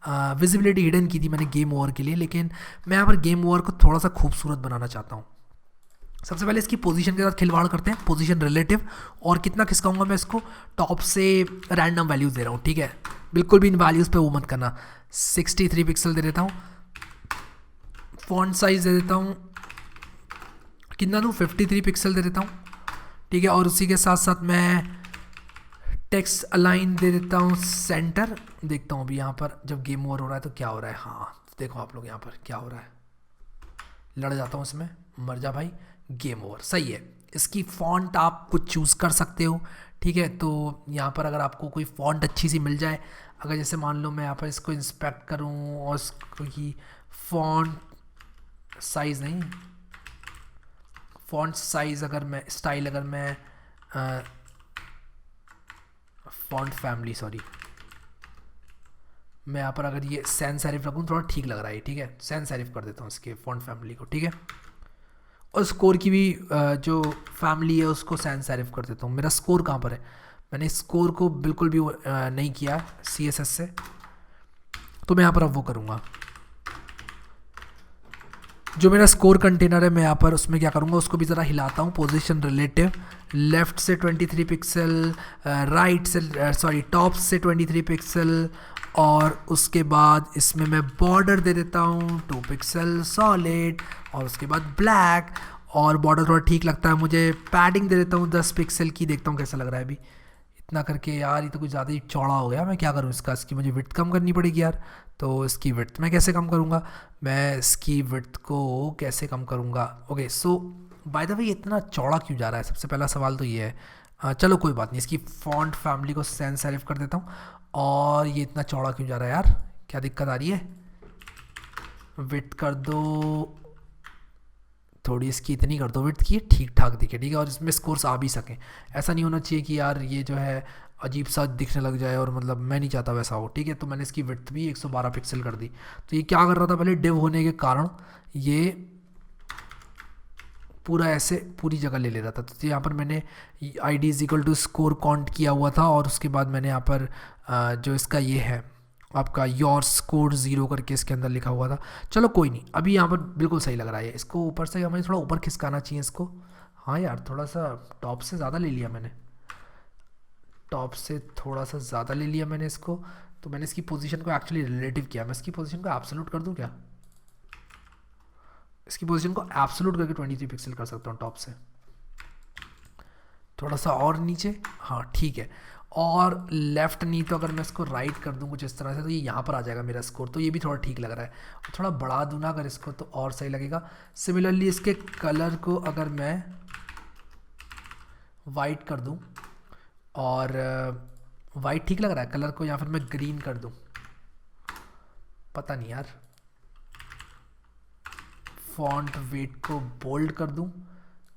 विजिबिलिटी हिडन की थी मैंने गेम ओवर के लिए, लेकिन मैं यहाँ पर गेम ओवर को थोड़ा सा खूबसूरत बनाना चाहता हूँ। सबसे पहले इसकी पोजीशन के साथ खिलवाड़ करते हैं, पोजीशन रिलेटिव, और कितना खिसकाऊंगा मैं इसको, टॉप से रैंडम वैल्यूज़ दे रहा हूँ, ठीक है, बिल्कुल भी इन वैल्यूज़ पे वो मत करना। 63 पिक्सल दे देता हूँ, फॉन्ट साइज़ दे देता हूँ कितना दूँ, 53 पिक्सल दे देता हूँ, ठीक है। और उसी के साथ साथ मैं टेक्स्ट अलाइन दे देता हूँ सेंटर। देखता हूँ अभी यहाँ पर जब गेम ओवर हो रहा है तो क्या हो रहा है, हाँ देखो आप लोग यहाँ पर क्या हो रहा है, लड़ जाता हूँ इसमें, मर जा भाई, गेम ओवर, सही है। इसकी फ़ॉन्ट आप कुछ चूज़ कर सकते हो, ठीक है। तो यहाँ पर अगर आपको कोई फ़ॉन्ट अच्छी सी मिल जाए, अगर जैसे मान लो मैं यहाँ पर इसको इंस्पेक्ट करूँ और इसको की फ़ॉन्ट साइज़ नहीं, फ़ॉन्ट साइज़ अगर मैं स्टाइल अगर मैं फ़ॉन्ट फैमिली सॉरी, मैं यहाँ पर अगर ये सैंस सेरिफ रखूँ थोड़ा ठीक लग रहा है, ठीक है, सैंस सेरिफ कर देता हूँ इसके फ़ॉन्ट फैमिली को, ठीक है। और स्कोर की भी जो फैमिली है उसको सैंस सेरिफ कर देता हूँ। मेरा स्कोर कहाँ पर है, मैंने स्कोर को बिल्कुल भी नहीं किया CSS से, तो मैं यहाँ पर अब वो करूँगा, जो मेरा स्कोर कंटेनर है मैं यहाँ पर उसमें क्या करूँगा, उसको भी ज़रा हिलाता हूँ, पोजीशन रिलेटिव, लेफ़्ट से 23 पिक्सल, राइट से सॉरी टॉप से 23 पिक्सल, और उसके बाद इसमें मैं बॉर्डर दे देता हूँ 2 पिक्सल सॉलिड, और उसके बाद ब्लैक, और बॉर्डर थोड़ा ठीक लगता है मुझे, पैडिंग दे देता हूँ 10 पिक्सल की, देखता हूँ कैसा लग रहा है अभी इतना करके। यार ये तो कुछ ज़्यादा ही चौड़ा हो गया, मैं क्या करूँ इसकी मुझे विड्थ कम करनी पड़ेगी यार। तो इसकी विड्थ मैं कैसे कम करूँगा, मैं इसकी विड्थ को कैसे कम करूँगा, okay. So by the way इतना चौड़ा क्यों जा रहा है, सबसे पहला सवाल तो ये है। चलो कोई बात नहीं, इसकी फ़ॉन्ट फैमिली को सैंस सेरिफ कर देता हूँ। और ये इतना चौड़ा क्यों जा रहा है यार, क्या दिक्कत आ रही है, विड्थ कर दो थोड़ी, इसकी इतनी कर दो विड्थ की ठीक ठाक दिखे, ठीक है। और इसमें स्कोर्स आ भी सकें, ऐसा नहीं होना चाहिए कि यार ये जो है अजीब सा दिखने लग जाए, और मतलब मैं नहीं चाहता वैसा हो, ठीक है। तो मैंने इसकी विड्थ भी 112 पिक्सल कर दी। तो ये क्या कर रहा था, पहले डिव होने के कारण ये पूरा ऐसे पूरी जगह ले ले रहा था। तो यहाँ पर मैंने I D is equal to score count किया हुआ था, और उसके बाद मैंने यहाँ पर जो इसका ये है आपका योर स्कोर 0 करके इसके अंदर लिखा हुआ था। चलो कोई नहीं, अभी यहाँ पर बिल्कुल सही लग रहा है। इसको ऊपर से हमें थोड़ा ऊपर खिसकाना चाहिए इसको। हाँ यार, थोड़ा सा टॉप से ज़्यादा ले लिया मैंने, टॉप से थोड़ा सा ज़्यादा ले लिया मैंने इसको। तो मैंने इसकी पोजीशन को एक्चुअली रिलेटिव किया। मैं इसकी पोजीशन को एब्सोल्यूट कर दूं क्या? इसकी पोजीशन को एब्सोल्यूट करके 23 पिक्सल कर सकता हूँ टॉप से, थोड़ा सा और नीचे। हाँ ठीक है। और लेफ़्ट नहीं तो अगर मैं इसको राइट कर दूँ कुछ इस तरह से, तो ये यहाँ पर आ जाएगा मेरा स्कोर। तो ये भी थोड़ा ठीक लग रहा है। थोड़ा बढ़ा दूँ ना अगर इसको, तो और सही लगेगा। सिमिलरली इसके कलर को अगर मैं वाइट कर दूँ, और वाइट ठीक लग रहा है कलर को, या फिर मैं ग्रीन कर दूँ, पता नहीं यार। फॉन्ट वेट को बोल्ड कर दूँ,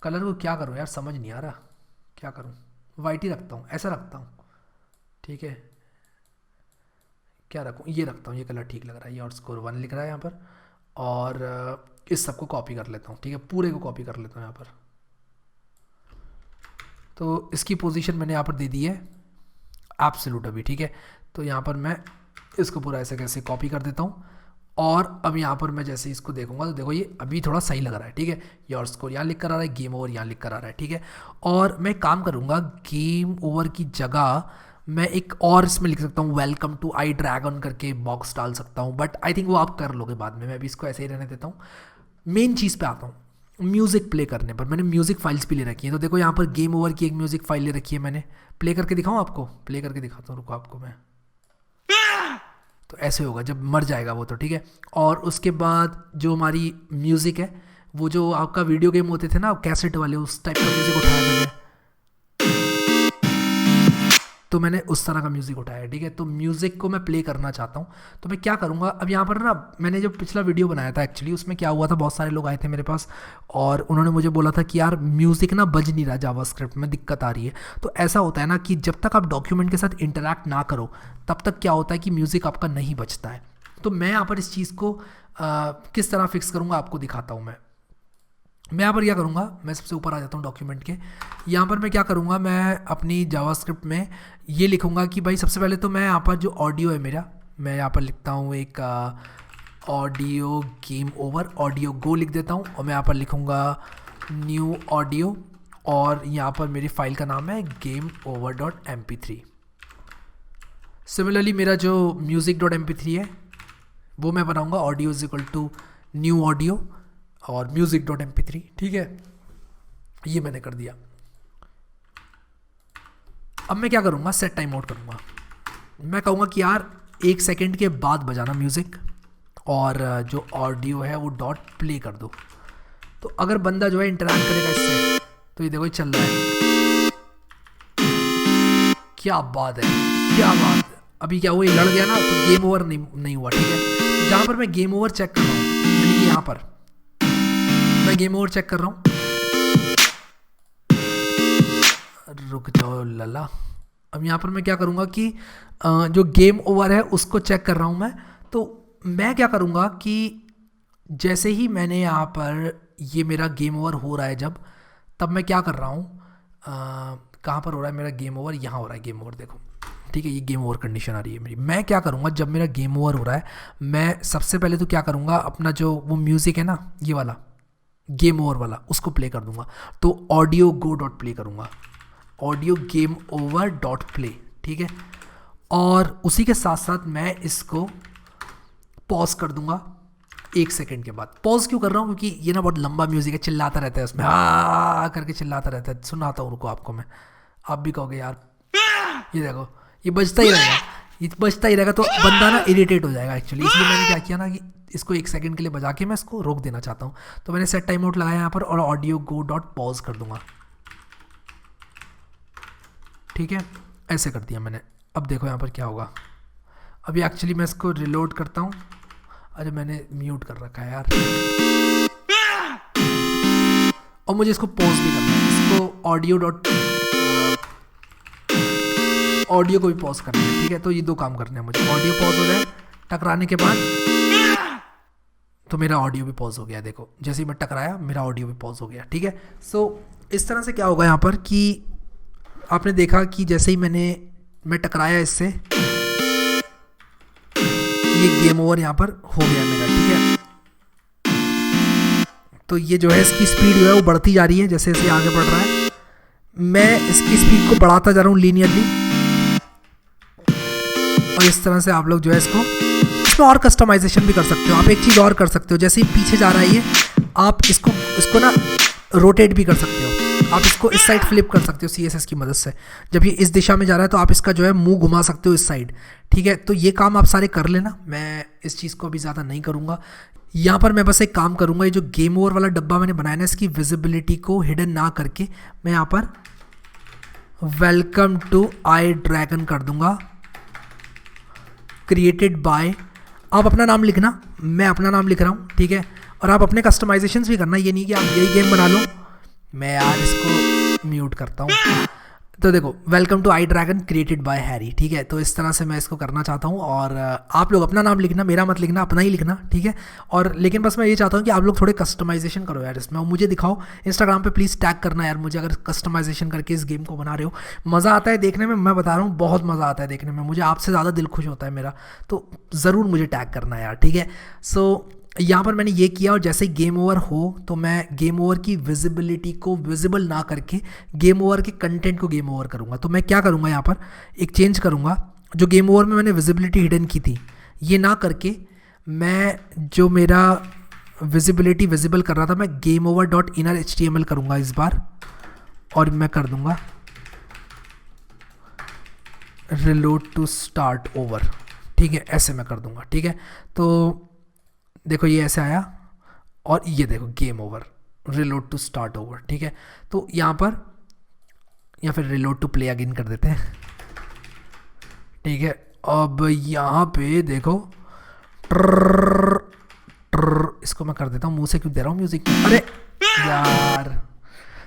कलर को क्या करूँ यार, समझ नहीं आ रहा क्या करूँ। वाइट ही रखता हूँ, ऐसा रखता हूँ, ठीक है। क्या रखूँ, ये रखता हूँ, ये कलर ठीक लग रहा है। ये और स्कोर 1 लिख रहा है यहाँ पर। और इस सबको कॉपी कर लेता हूँ, ठीक है, पूरे को कॉपी कर लेता हूँ यहाँ पर। तो इसकी पोजीशन मैंने यहाँ पर दे दी है एब्सोल्यूट अभी, ठीक है। तो यहाँ पर मैं इसको पूरा ऐसे कैसे कॉपी कर देता हूँ, और अब यहाँ पर मैं जैसे इसको देखूंगा तो देखो ये अभी थोड़ा सही लग रहा है, ठीक है। योर स्कोर यहाँ लिख कर आ रहा है, गेम ओवर यहाँ लिख कर आ रहा है, ठीक है। और मैं काम करूँगा, गेम ओवर की जगह मैं एक और इसमें लिख सकता हूँ वेलकम टू आई ड्रैगन करके बॉक्स डाल सकता हूँ, बट आई थिंक वो आप कर लोगे बाद में। मैं अभी इसको ऐसे ही रहने देता हूँ। मेन चीज़ पे आता हूँ, म्यूज़िक प्ले करने पर। मैंने म्यूज़िक फाइल्स भी ले रखी हैं। तो देखो यहाँ पर गेम ओवर की एक म्यूज़िक फाइल ले रखी है मैंने। प्ले करके दिखाऊँ आपको, प्ले करके दिखाता हूँ, रुको आपको मैं। तो ऐसे होगा जब मर जाएगा वो, तो ठीक है। और उसके बाद जो हमारी म्यूज़िक है, वो जो आपका वीडियो गेम होते थे ना कैसेट वाले, उस टाइप का म्यूज़िक उठाया मैंने। तो मैंने उस तरह का म्यूज़िक उठाया, ठीक है। तो म्यूज़िक को मैं प्ले करना चाहता हूँ। तो मैं क्या करूँगा, अब यहाँ पर ना मैंने जो पिछला वीडियो बनाया था एक्चुअली, उसमें क्या हुआ था, बहुत सारे लोग आए थे मेरे पास और उन्होंने मुझे बोला था कि यार म्यूज़िक ना बज नहीं रहा जावास्क्रिप्ट में, दिक्कत आ रही है। तो ऐसा होता है ना कि जब तक आप डॉक्यूमेंट के साथ इंटरैक्ट ना करो तब तक क्या होता है कि म्यूज़िक आपका नहीं बजता है। तो मैं यहाँ पर इस चीज़ को किस तरह फिक्स करूँगा आपको दिखाता हूँ। मैं यहाँ पर क्या करूँगा, मैं सबसे ऊपर आ जाता हूँ डॉक्यूमेंट के। यहाँ पर मैं क्या करूँगा, मैं अपनी जावास्क्रिप्ट में ये लिखूँगा कि भाई सबसे पहले तो मैं यहाँ पर जो ऑडियो है मेरा, मैं यहाँ पर लिखता हूँ एक ऑडियो गेम ओवर, ऑडियो गो लिख देता हूँ। और मैं यहाँ पर लिखूँगा न्यू ऑडियो, और यहाँ पर मेरी फाइल का नाम है gameover.mp3। सिमिलरली मेरा जो music.mp3 है वो मैं बनाऊँगा audio is equal to new audio और music.mp3, ठीक है। ये मैंने कर दिया। अब मैं क्या करूँगा, सेट टाइम आउट करूँगा। मैं कहूँगा कि यार 1 सेकेंड के बाद बजाना म्यूज़िक, और जो ऑडियो है वो डॉट प्ले कर दो। तो अगर बंदा जो है इंटरैक्ट करेगा इससे, तो ये देखो ये चल रहा है। क्या बात है, क्या बात है। अभी क्या हुआ, ये लड़ गया ना, तो गेम ओवर नहीं हुआ, ठीक है। जहाँ पर मैं गेम ओवर चेक कर रहा हूँ, यानी कि यहाँ पर मैं गेम ओवर चेक कर रहा हूँ। रुक जाओ लला। अब यहाँ पर मैं क्या करूँगा कि जो गेम ओवर है उसको चेक कर रहा हूँ मैं। तो मैं क्या करूँगा कि जैसे ही मैंने यहाँ पर ये मेरा गेम ओवर हो रहा है जब, तब मैं क्या कर रहा हूँ, कहाँ पर हो रहा है मेरा गेम ओवर, यहाँ हो रहा है गेम ओवर, देखो ठीक है। ये गेम ओवर कंडीशन आ रही है मेरी। मैं क्या करूँगा, जब मेरा गेम ओवर हो रहा है, मैं सबसे पहले तो क्या करूँगा, अपना जो वो म्यूज़िक है ना, ये वाला गेम ओवर वाला, उसको प्ले कर दूँगा। तो ऑडियो गो डॉट प्ले करूँगा, audio game over dot play, ठीक है। और उसी के साथ साथ मैं इसको पॉज कर दूंगा 1 सेकेंड के बाद। पॉज क्यों कर रहा हूँ, क्योंकि ये ना बहुत लंबा म्यूजिक है, चिल्लाता रहता है उसमें, हाँ करके चिल्लाता रहता है। सुनाता हूँ रुको आपको मैं, आप भी कहोगे यार। ये देखो ये बजता ही रहेगा, ये बजता ही रहेगा, तो बंदा ना इरिटेट हो जाएगा एक्चुअली। इसलिए मैंने क्या किया ना कि इसको 1 सेकेंड के लिए बजा के मैं इसको रोक देना चाहता हूँ। तो मैंने सेट टाइम आउट लगाया यहाँ पर, और ऑडियो गो डॉट पॉज कर दूंगा, ठीक है। ऐसे कर दिया मैंने। अब देखो यहाँ पर क्या होगा। अभी एक्चुअली मैं इसको रिलोड करता हूँ। अरे मैंने म्यूट कर रखा है यार, और मुझे इसको पॉज भी करना है। इसको ऑडियो को भी पॉज करना है, ठीक है। तो ये 2 काम करने हैं मुझे, ऑडियो पॉज हो जाए टकराने के बाद, तो मेरा ऑडियो भी पॉज हो गया। देखो जैसे ही मैं टकराया मेरा ऑडियो भी पॉज हो गया, ठीक है। सो इस तरह से क्या होगा यहाँ पर कि आपने देखा कि जैसे ही मैं टकराया इससे, ये गेम ओवर यहाँ पर हो गया मेरा, ठीक है। तो ये जो है इसकी स्पीड जो है वो बढ़ती जा रही है जैसे जैसे आगे बढ़ रहा है। मैं इसकी स्पीड को बढ़ाता जा रहा हूँ लीनियरली, और इस तरह से आप लोग जो है इसमें और कस्टमाइजेशन भी कर सकते हो। आप एक चीज़ और कर सकते हो, जैसे ही पीछे जा रहा है ये, आप इसको ना रोटेट भी कर सकते हो। आप इसको इस साइड फ्लिप कर सकते हो CSS की मदद से। जब ये इस दिशा में जा रहा है तो आप इसका जो है मुंह घुमा सकते हो इस साइड, ठीक है। तो ये काम आप सारे कर लेना, मैं इस चीज़ को अभी ज़्यादा नहीं करूँगा। यहाँ पर मैं बस एक काम करूँगा, ये जो गेम ओवर वाला डब्बा मैंने बनाया ना, इसकी विजिबिलिटी को हिडन ना करके मैं यहाँ पर वेलकम टू आई ड्रैगन कर दूंगा, क्रिएटेड बाय। आप अपना नाम लिखना, मैं अपना नाम लिख रहा हूँ, ठीक है। और आप अपने कस्टमाइजेशंस भी करना, ये नहीं कि आप यही गेम बना लो। मैं यार इसको म्यूट करता हूँ। तो देखो welcome to I dragon created by Harry, ठीक है। तो इस तरह से मैं इसको करना चाहता हूँ, और आप लोग अपना नाम लिखना, मेरा मत लिखना, अपना ही लिखना, ठीक है। और लेकिन बस मैं ये चाहता हूँ कि आप लोग थोड़े कस्टमाइजेशन करो यार इसमें, और मुझे दिखाओ इंस्टाग्राम पे प्लीज़ टैग करना यार मुझे, अगर कस्टमाइजेशन करके इस गेम को बना रहे हो। मज़ा आता है देखने में, मैं बता रहा हूँ बहुत मज़ा आता है देखने में, मुझे आपसे ज़्यादा दिल खुश होता है मेरा। तो ज़रूर मुझे टैग करना यार, ठीक है। सो यहाँ पर मैंने ये किया, और जैसे गेम ओवर हो तो मैं गेम ओवर की विजिबिलिटी को विजिबल ना करके गेम ओवर के कंटेंट को गेम ओवर करूँगा। तो मैं क्या करूँगा, यहाँ पर एक चेंज करूँगा, जो गेम ओवर में मैंने विजिबिलिटी हिडन की थी ये ना करके, मैं जो मेरा विजिबिलिटी विजिबल कर रहा था मैं game over dot inner HTML करूँगा इस बार, और मैं कर दूँगा रिलोड टू स्टार्ट ओवर, ठीक है। ऐसे मैं कर दूँगा, ठीक है। तो देखो ये ऐसे आया, और ये देखो game over, reload to start over, ठीक है। तो यहाँ पर, या फिर रिलोड टू प्ले अगेन कर देते हैं, ठीक है। अब यहाँ पे देखो ट्रर, ट्रर, इसको मैं कर देता हूँ, मुंह से क्यों दे रहा हूँ म्यूजिक, अरे यार।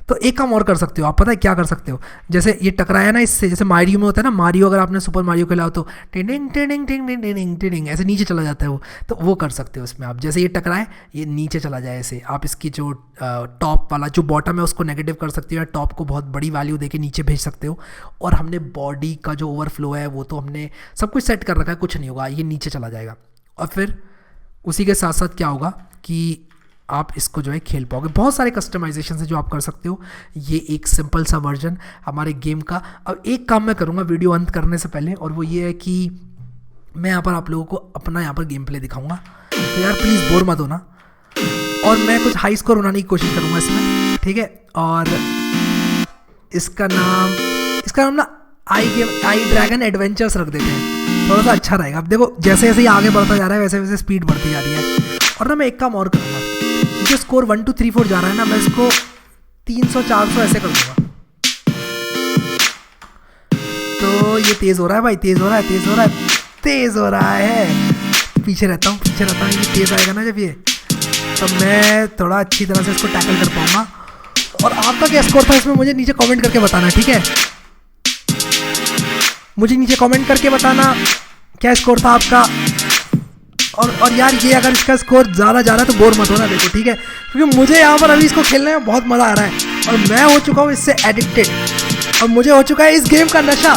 तो एक काम और कर सकते हो आप, पता है क्या कर सकते हो, जैसे ये टकराया ना इससे, जैसे मारियो में होता है ना, मारियो अगर आपने सुपर मारियो खेला हो तो tiding tiding tiding tiding tiding ऐसे नीचे चला जाता है वो, तो वो कर सकते हो इसमें आप। जैसे ये टकराए ये नीचे चला जाए ऐसे, आप इसकी जो टॉप वाला जो बॉटम है उसको नेगेटिव कर सकते हो, या टॉप को बहुत बड़ी वैल्यू देके नीचे भेज सकते हो। और हमने बॉडी का जो ओवरफ्लो है वो तो हमने सब कुछ सेट कर रखा है, कुछ नहीं होगा, ये नीचे चला जाएगा। और फिर उसी के साथ साथ क्या होगा कि आप इसको जो है खेल पाओगे। बहुत सारे कस्टमाइजेशन है जो आप कर सकते हो। ये एक सिंपल सा वर्जन हमारे गेम का। अब एक काम मैं करूँगा वीडियो अंत करने से पहले, और वो ये है कि मैं यहाँ पर आप लोगों को अपना यहाँ पर गेम प्ले दिखाऊंगा, तो यार प्लीज़ बोर मत होना। और मैं कुछ हाई स्कोर बनाने की कोशिश करूँगा इसमें, ठीक है। और इसका नाम ना आई ड्रैगन एडवेंचर्स रख देते हैं, थोड़ा सा अच्छा रहेगा। अब देखो जैसे जैसे ही आगे बढ़ता जा रहा है वैसे वैसे स्पीड बढ़ती जा रही है। और ना मैं एक काम और करूँगा, जो स्कोर 1 2 3 4 जा रहा है ना, मैं इसको 300 400 ऐसे कर दूंगा। तो ये तेज़ हो रहा है भाई, तेज़ हो रहा है, तेज़ हो रहा है, तेज़ हो रहा है। पीछे रहता हूँ ये तेज़ आएगा ना जब ये, तो मैं थोड़ा अच्छी तरह से इसको टैकल कर पाऊँगा। और आपका क्या स्कोर था इसमें मुझे नीचे कमेंट करके बताना, ठीक है। मुझे नीचे कमेंट करके बताना क्या स्कोर था आपका। और यार ये अगर इसका स्कोर ज़्यादा जा रहा है तो बोर मत होना, देखो ठीक है, क्योंकि मुझे यहाँ पर अभी इसको खेलने में बहुत मज़ा आ रहा है, और मैं हो चुका हूँ इससे एडिक्टेड, और मुझे हो चुका है इस गेम का नशा,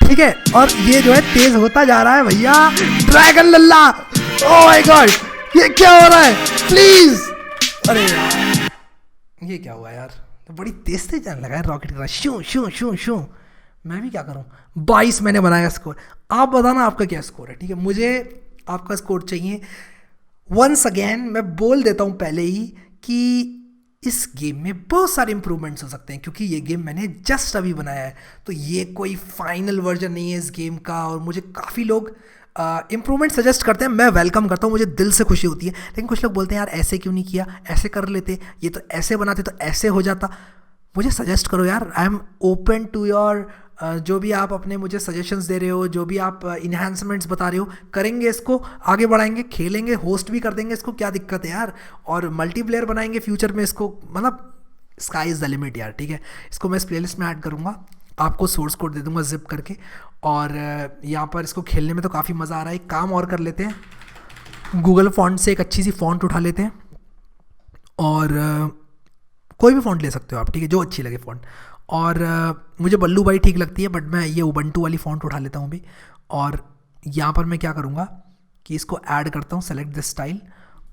ठीक है। और ये जो है तेज़ होता जा रहा है भैया, dragon Lalla, oh my God ये क्या हो रहा है, प्लीज़। अरे यार ये क्या हुआ यार, तो बड़ी तेज जाने लगा है रॉकेट का, शू शू शू शू। मैं भी क्या करूँ, 22 मैंने बनाया स्कोर। आप बताना आपका क्या स्कोर है, ठीक है। मुझे आपका स्कोर चाहिए। वंस अगेन मैं बोल देता हूँ पहले ही कि इस गेम में बहुत सारे इंप्रूवमेंट्स हो सकते हैं, क्योंकि ये गेम मैंने जस्ट अभी बनाया है, तो ये कोई फाइनल वर्जन नहीं है इस गेम का। और मुझे काफ़ी लोग इंप्रूवमेंट सजेस्ट करते हैं, मैं वेलकम करता हूँ, मुझे दिल से खुशी होती है। लेकिन कुछ लोग बोलते हैं यार ऐसे क्यों नहीं किया, ऐसे कर लेते, ये तो ऐसे बनाते तो ऐसे हो जाता। मुझे सजेस्ट करो यार, I am open to your जो भी आप अपने मुझे सजेशंस दे रहे हो, जो भी आप इन्हांसमेंट्स बता रहे हो, करेंगे, इसको आगे बढ़ाएंगे, खेलेंगे, होस्ट भी कर देंगे इसको, क्या दिक्कत है यार। और मल्टीप्लेयर बनाएंगे फ्यूचर में इसको, मतलब स्काई इज़ द लिमिट यार, ठीक है। इसको मैं इस प्लेलिस्ट में ऐड करूँगा, आपको सोर्स कोड दे दूँगा जिप करके, और यहाँ पर इसको खेलने में तो काफ़ी मज़ा आ रहा है। एक काम और कर लेते हैं, गूगल फॉन्ट से एक अच्छी सी फ़ॉन्ट उठा लेते हैं और कोई भी फ़ॉन्ट ले सकते हो आप, ठीक है, जो अच्छी लगे फ़ॉन्ट। और मुझे बल्लू भाई ठीक लगती है, बट मैं ये उबंटू वाली फ़ॉन्ट उठा लेता हूँ अभी। और यहाँ पर मैं क्या करूँगा कि इसको ऐड करता हूँ, सेलेक्ट दिस स्टाइल,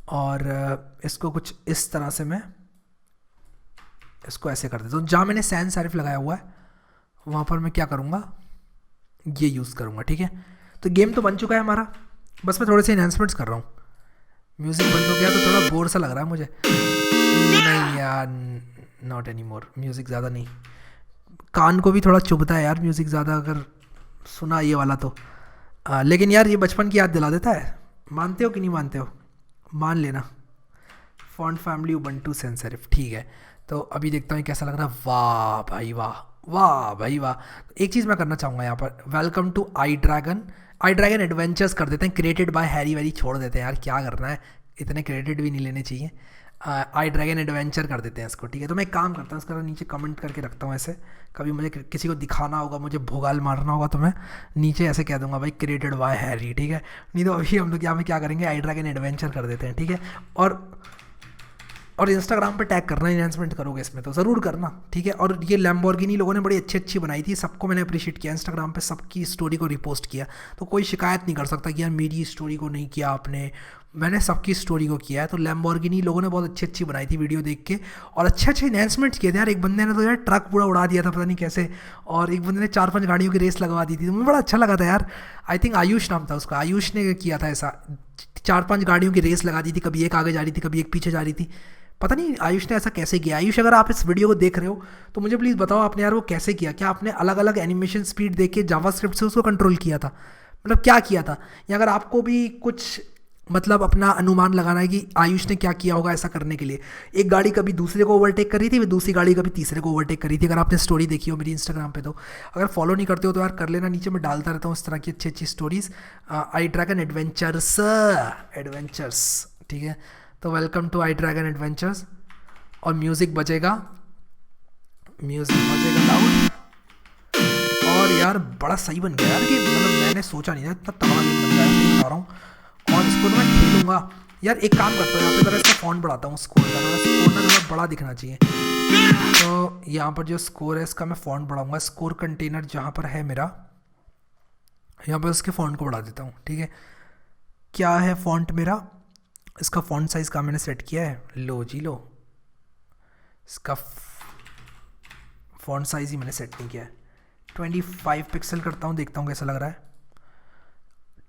और इसको कुछ इस तरह से मैं इसको ऐसे कर देता हूँ। जहाँ मैंने सैन सेरिफ लगाया हुआ है वहाँ पर मैं क्या करूँगा, ये यूज़ करूँगा, ठीक है। तो गेम तो बन चुका है हमारा, बस मैं थोड़े से इन्हांसमेंट्स कर रहा हूँ। म्यूज़िक बंद हो गया तो थोड़ा बोर सा लग रहा है मुझे। नहीं यार, नॉट एनी मोर, म्यूज़िक ज़्यादा नहीं, कान को भी थोड़ा चुभता है यार म्यूज़िक ज़्यादा अगर सुना ये वाला तो। लेकिन यार ये बचपन की याद दिला देता है, मानते हो कि नहीं मानते हो, मान लेना। Font family Ubuntu sans serif, ठीक है। तो अभी देखता हूँ कैसा लग रहा है। वाह भाई वाह, वाह भाई वाह। एक चीज़ मैं करना चाहूँगा यहाँ पर, welcome to I dragon adventures कर देते हैं, क्रिएटेड बाय हैरी वैरी छोड़ देते हैं यार, क्या करना है, इतने क्रेडिट भी नहीं लेने चाहिए। आई ड्रैगन एडवेंचर कर देते हैं इसको, ठीक है। तो मैं एक काम करता हूँ, इसका नीचे कमेंट करके रखता हूँ ऐसे, कभी मुझे किसी को दिखाना होगा, मुझे भोगाल मारना होगा तो मैं नीचे ऐसे कह दूंगा भाई क्रिएटेड बाय हैरी, ठीक है। नहीं तो अभी हम लोग यहाँ में क्या करेंगे, आई ड्रैगन एडवेंचर कर देते हैं, ठीक है। और इंस्टाग्राम पे टैग करना, इन्हांसमेंट करोगे इसमें तो ज़रूर करना, ठीक है। और ये लैम्बोर्गिनी लोगों ने बड़ी अच्छी अच्छी बनाई थी, सबको मैंने अप्रिशिएट किया, इंस्टाग्राम पे सबकी स्टोरी को रिपोस्ट किया, तो कोई शिकायत नहीं कर सकता कि यार मेरी स्टोरी को नहीं किया आपने, मैंने सबकी स्टोरी को किया है। तो लैम्बोर्गिनी लोगों ने बहुत अच्छी अच्छी बनाई थी वीडियो देख के, और अच्छे अच्छे इन्हांसमेंट्स किए थे यार। एक बंदे ने तो यार ट्रक पूरा उड़ा दिया था पता नहीं कैसे, और एक बंदे ने 4-5 गाड़ियों की रेस लगवा दी थी, तो मुझे बड़ा अच्छा लगा था यार। आई थिंक आयुष नाम था उसका, आयुष ने किया था ऐसा, 4-5 गाड़ियों की रेस लगा दी थी, कभी एक आगे जा रही थी कभी एक पीछे जा रही थी, पता नहीं आयुष ने ऐसा कैसे किया। आयुष अगर आप इस वीडियो को देख रहे हो तो मुझे प्लीज़ बताओ आपने यार वो कैसे किया, क्या आपने अलग अलग एनिमेशन स्पीड देख के जावास्क्रिप्ट से उसको कंट्रोल किया था, मतलब क्या किया था, या अगर आपको भी कुछ मतलब अपना अनुमान लगाना है कि आयुष ने क्या किया होगा ऐसा करने के लिए। एक गाड़ी कभी दूसरे को ओवरटेक कर रही थी, दूसरी गाड़ी कभी तीसरे को ओवरटेक कर रही थी। अगर आपने स्टोरी देखी हो मेरी इंस्टाग्राम पे, तो अगर फॉलो नहीं करते हो तो यार कर लेना, नीचे मैं डालता रहता हूँ इस तरह की अच्छी अच्छी स्टोरीज, आई ड्रैगन एडवेंचर्स, ठीक है। तो welcome to I dragon adventures, और म्यूज़िक बजेगा लाउड, और यार बड़ा सही बन गया यार कि मतलब मैंने सोचा नहीं था इतना तगड़ा गेम बन गया, सही बता रहा हूँ। और इसको तो मैं खेलूँगा यार। एक काम करता हूँ, यहाँ पे ज़रा इसका फॉन्ट बढ़ाता हूँ, स्कोर का थोड़ा बड़ा दिखना चाहिए। तो यहाँ पर जो स्कोर है इसका मैं फॉन्ट बढ़ाऊँगा, स्कोर कंटेनर जहाँ पर है मेरा, यहाँ पर इसके फॉन्ट को बढ़ा देता हूँ, ठीक है। क्या है फॉन्ट मेरा, इसका फॉन्ट साइज़ का मैंने सेट किया है, लो जी लो, इसका फॉन्ट साइज़ ही मैंने सेट नहीं किया है, 25 पिक्सल करता हूँ, देखता हूँ कैसा लग रहा है।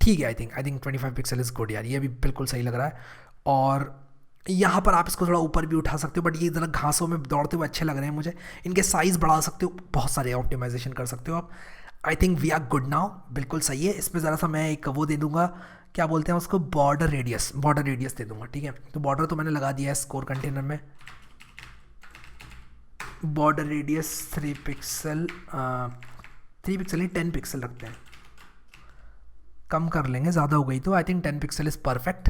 ठीक है, I think 25 pixel is good यार, ये भी बिल्कुल सही लग रहा है। और यहाँ पर आप इसको थोड़ा ऊपर भी उठा सकते हो, बट ये ज़रा घासों में दौड़ते हुए अच्छे लग रहे हैं मुझे। इनके साइज़ बढ़ा सकते हो, बहुत सारे ऑप्टिमाइजेशन कर सकते हो आप। I think we are good now, बिल्कुल सही है। इसमें ज़रा सा मैं एक वो दे दूँगा, क्या बोलते हैं उसको, बॉर्डर रेडियस दे दूँगा, ठीक है। तो बॉर्डर तो मैंने लगा दिया है स्कोर कंटेनर में, बॉर्डर रेडियस 3 पिक्सल, 3 पिक्सल नहीं 10 पिक्सल रखते हैं, कम कर लेंगे, ज़्यादा हो गई तो। I think 10 pixel is perfect.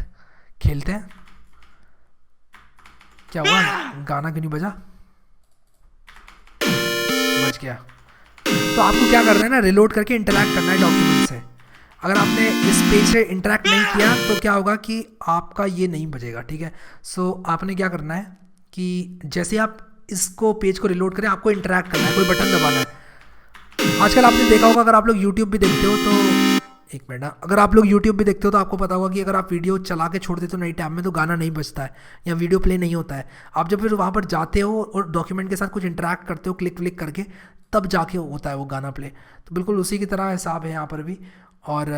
खेलते हैं, क्या हुआ, गाना क्यों नहीं बजा, बज गया। तो आपको क्या करना है ना, रिलोड करके इंटरैक्ट करना है डॉक्यूमेंट से। अगर आपने इस पेज से इंटरैक्ट नहीं किया तो क्या होगा कि आपका ये नहीं बजेगा, ठीक है। सो आपने क्या करना है कि जैसे आप इसको पेज को रिलोड करें, आपको इंटरैक्ट करना है, कोई बटन दबाना है। आजकल आपने देखा होगा, अगर आप लोग यूट्यूब भी देखते हो तो, एक मिनट ना, अगर आप लोग यूट्यूब भी देखते हो तो आपको पता होगा कि अगर आप वीडियो चला के छोड़ देते हो नई टैब में तो गाना नहीं बजता है या वीडियो प्ले नहीं होता है। आप जब फिर वहाँ पर जाते हो और डॉक्यूमेंट के साथ कुछ इंटरैक्ट करते हो क्लिक करके, तब जाके होता है वो गाना प्ले। तो बिल्कुल उसी की तरह हिसाब है यहाँ पर भी। और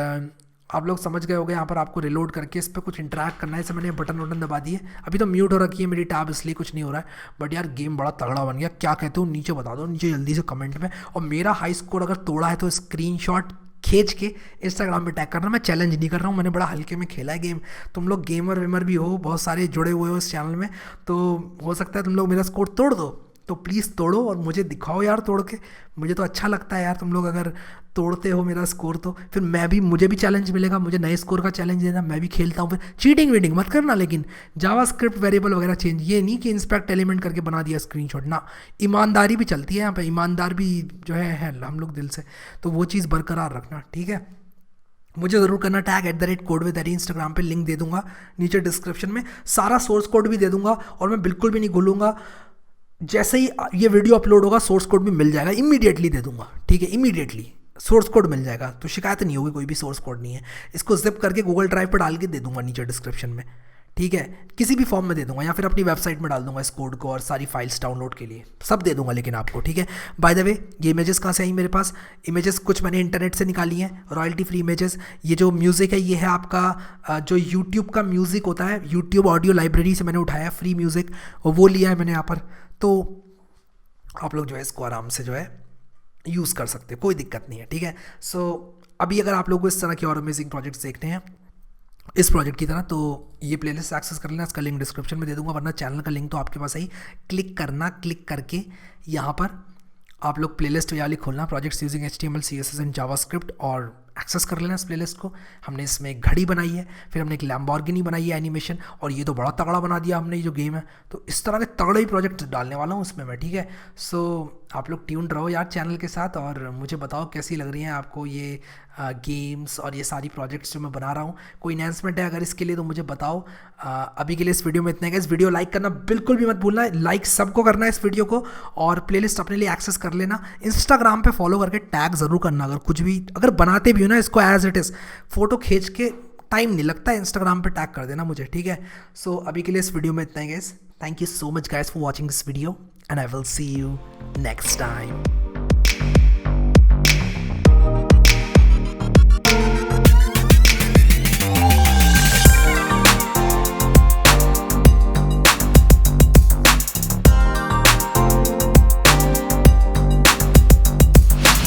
आप लोग समझ गए होंगे, यहाँ पर आपको रिलोड करके इस पर कुछ इंटरैक्ट करना है। जैसे मैंने बटन दबा दिए, अभी तो म्यूट हो रखी है मेरी टैब इसलिए कुछ नहीं हो रहा है, बट यार गेम बड़ा तगड़ा बन गया। क्या कहते हो नीचे बता दो, नीचे जल्दी से कमेंट में। और मेरा हाई स्कोर अगर तोड़ा है तो स्क्रीनशॉट खींच के इंस्टाग्राम पे टैग करना। मैं चैलेंज नहीं कर रहा हूँ, मैंने बड़ा हल्के में खेला है गेम। तुम लोग गेमर वेमर भी हो, बहुत सारे जुड़े हुए हो इस चैनल में, तो हो सकता है तुम लोग मेरा स्कोर तोड़ दो। तो प्लीज़ तोड़ो और मुझे दिखाओ यार तोड़ के। मुझे तो अच्छा लगता है यार तुम लोग अगर तोड़ते हो मेरा स्कोर, तो फिर मुझे भी चैलेंज मिलेगा, मुझे नए स्कोर का चैलेंज देना, मैं भी खेलता हूँ। फिर चीटिंग वीटिंग मत करना, लेकिन जावास्क्रिप्ट वेरिएबल वगैरह चेंज, ये नहीं कि इंस्पेक्ट एलिमेंट करके बना दिया स्क्रीनशॉट ना। ईमानदारी भी चलती है यहाँ पे, ईमानदार भी जो है हम लोग दिल से, तो वो चीज़ बरकरार रखना, ठीक है। मुझे ज़रूर करना टैग @CodeWithHari इंस्टाग्राम पे, लिंक दे दूंगा नीचे डिस्क्रिप्शन में, सारा सोर्स कोड भी दे दूंगा, और मैं बिल्कुल भी नहीं भूलूंगा, जैसे ही ये वीडियो अपलोड होगा सोर्स कोड भी मिल जाएगा, इमीडिएटली दे दूंगा, ठीक है, इमीडिएटली सोर्स कोड मिल जाएगा, तो शिकायत नहीं होगी, कोई भी सोर्स कोड नहीं है। इसको जिप करके गूगल ड्राइव पर डाल के दे दूंगा नीचे डिस्क्रिप्शन में, ठीक है, किसी भी फॉर्म में दे दूंगा, या फिर अपनी वेबसाइट में डाल दूंगा इस कोड को, और सारी फाइल्स डाउनलोड के लिए सब दे दूंगा लेकिन आपको, ठीक है। बाय द वे, ये इमेजेस कहाँ से आई मेरे पास? इमेजेस कुछ मैंने इंटरनेट से निकाली हैं, रॉयल्टी फ्री इमेजेस। ये जो म्यूज़िक है ये है आपका जो यूट्यूब का म्यूज़िक होता है, यूट्यूब ऑडियो लाइब्रेरी से मैंने उठाया फ्री म्यूज़िक, और वो लिया है मैंने यहाँ पर। तो आप लोग जो है इसको आराम से जो है यूज़ कर सकते हो, कोई दिक्कत नहीं है, ठीक है। सो अभी अगर आप लोगों को इस तरह के और अमेजिंग प्रोजेक्ट्स देखते हैं इस प्रोजेक्ट की तरह, तो ये प्लेलिस्ट एक्सेस कर लेना, इसका लिंक डिस्क्रिप्शन में दे दूंगा, वरना चैनल का लिंक तो आपके पास है ही। क्लिक करना, क्लिक करके यहाँ पर आप लोग प्लेलिस्ट वाली खोलना, projects using HTML CSS and JavaScript, और एक्सेस कर लेना इस प्लेलिस्ट को। हमने इसमें एक घड़ी बनाई है, फिर हमने एक लैम्बोर्गिनी बनाई है एनिमेशन, और ये तो बड़ा तगड़ा बना दिया हमने ये जो गेम है। तो इस तरह के तगड़े ही प्रोजेक्ट डालने वाला हूँ उसमें मैं, ठीक है। सो आप लोग ट्यून्ड रहो यार चैनल के साथ, और मुझे बताओ कैसी लग रही हैं आपको ये गेम्स और ये सारी प्रोजेक्ट्स जो मैं बना रहा हूँ। कोई इन्हांसमेंट है अगर इसके लिए तो मुझे बताओ। अभी के लिए इस वीडियो में इतना है। इस वीडियो लाइक करना बिल्कुल भी मत भूलना, लाइक सबको करना है इस वीडियो को, और प्लेलिस्ट अपने लिए एक्सेस कर लेना। इंस्टाग्राम पे फॉलो करके टैग ज़रूर करना, अगर कुछ भी अगर बनाते भी हो ना इसको एज इट इज़, फ़ोटो खींच के टाइम नहीं लगता है, इंस्टाग्राम पे टैग कर देना मुझे, ठीक है। सो अभी के लिए इस वीडियो में इतना ही guys. Thank you so much guys for watching this video, and I will see you next time.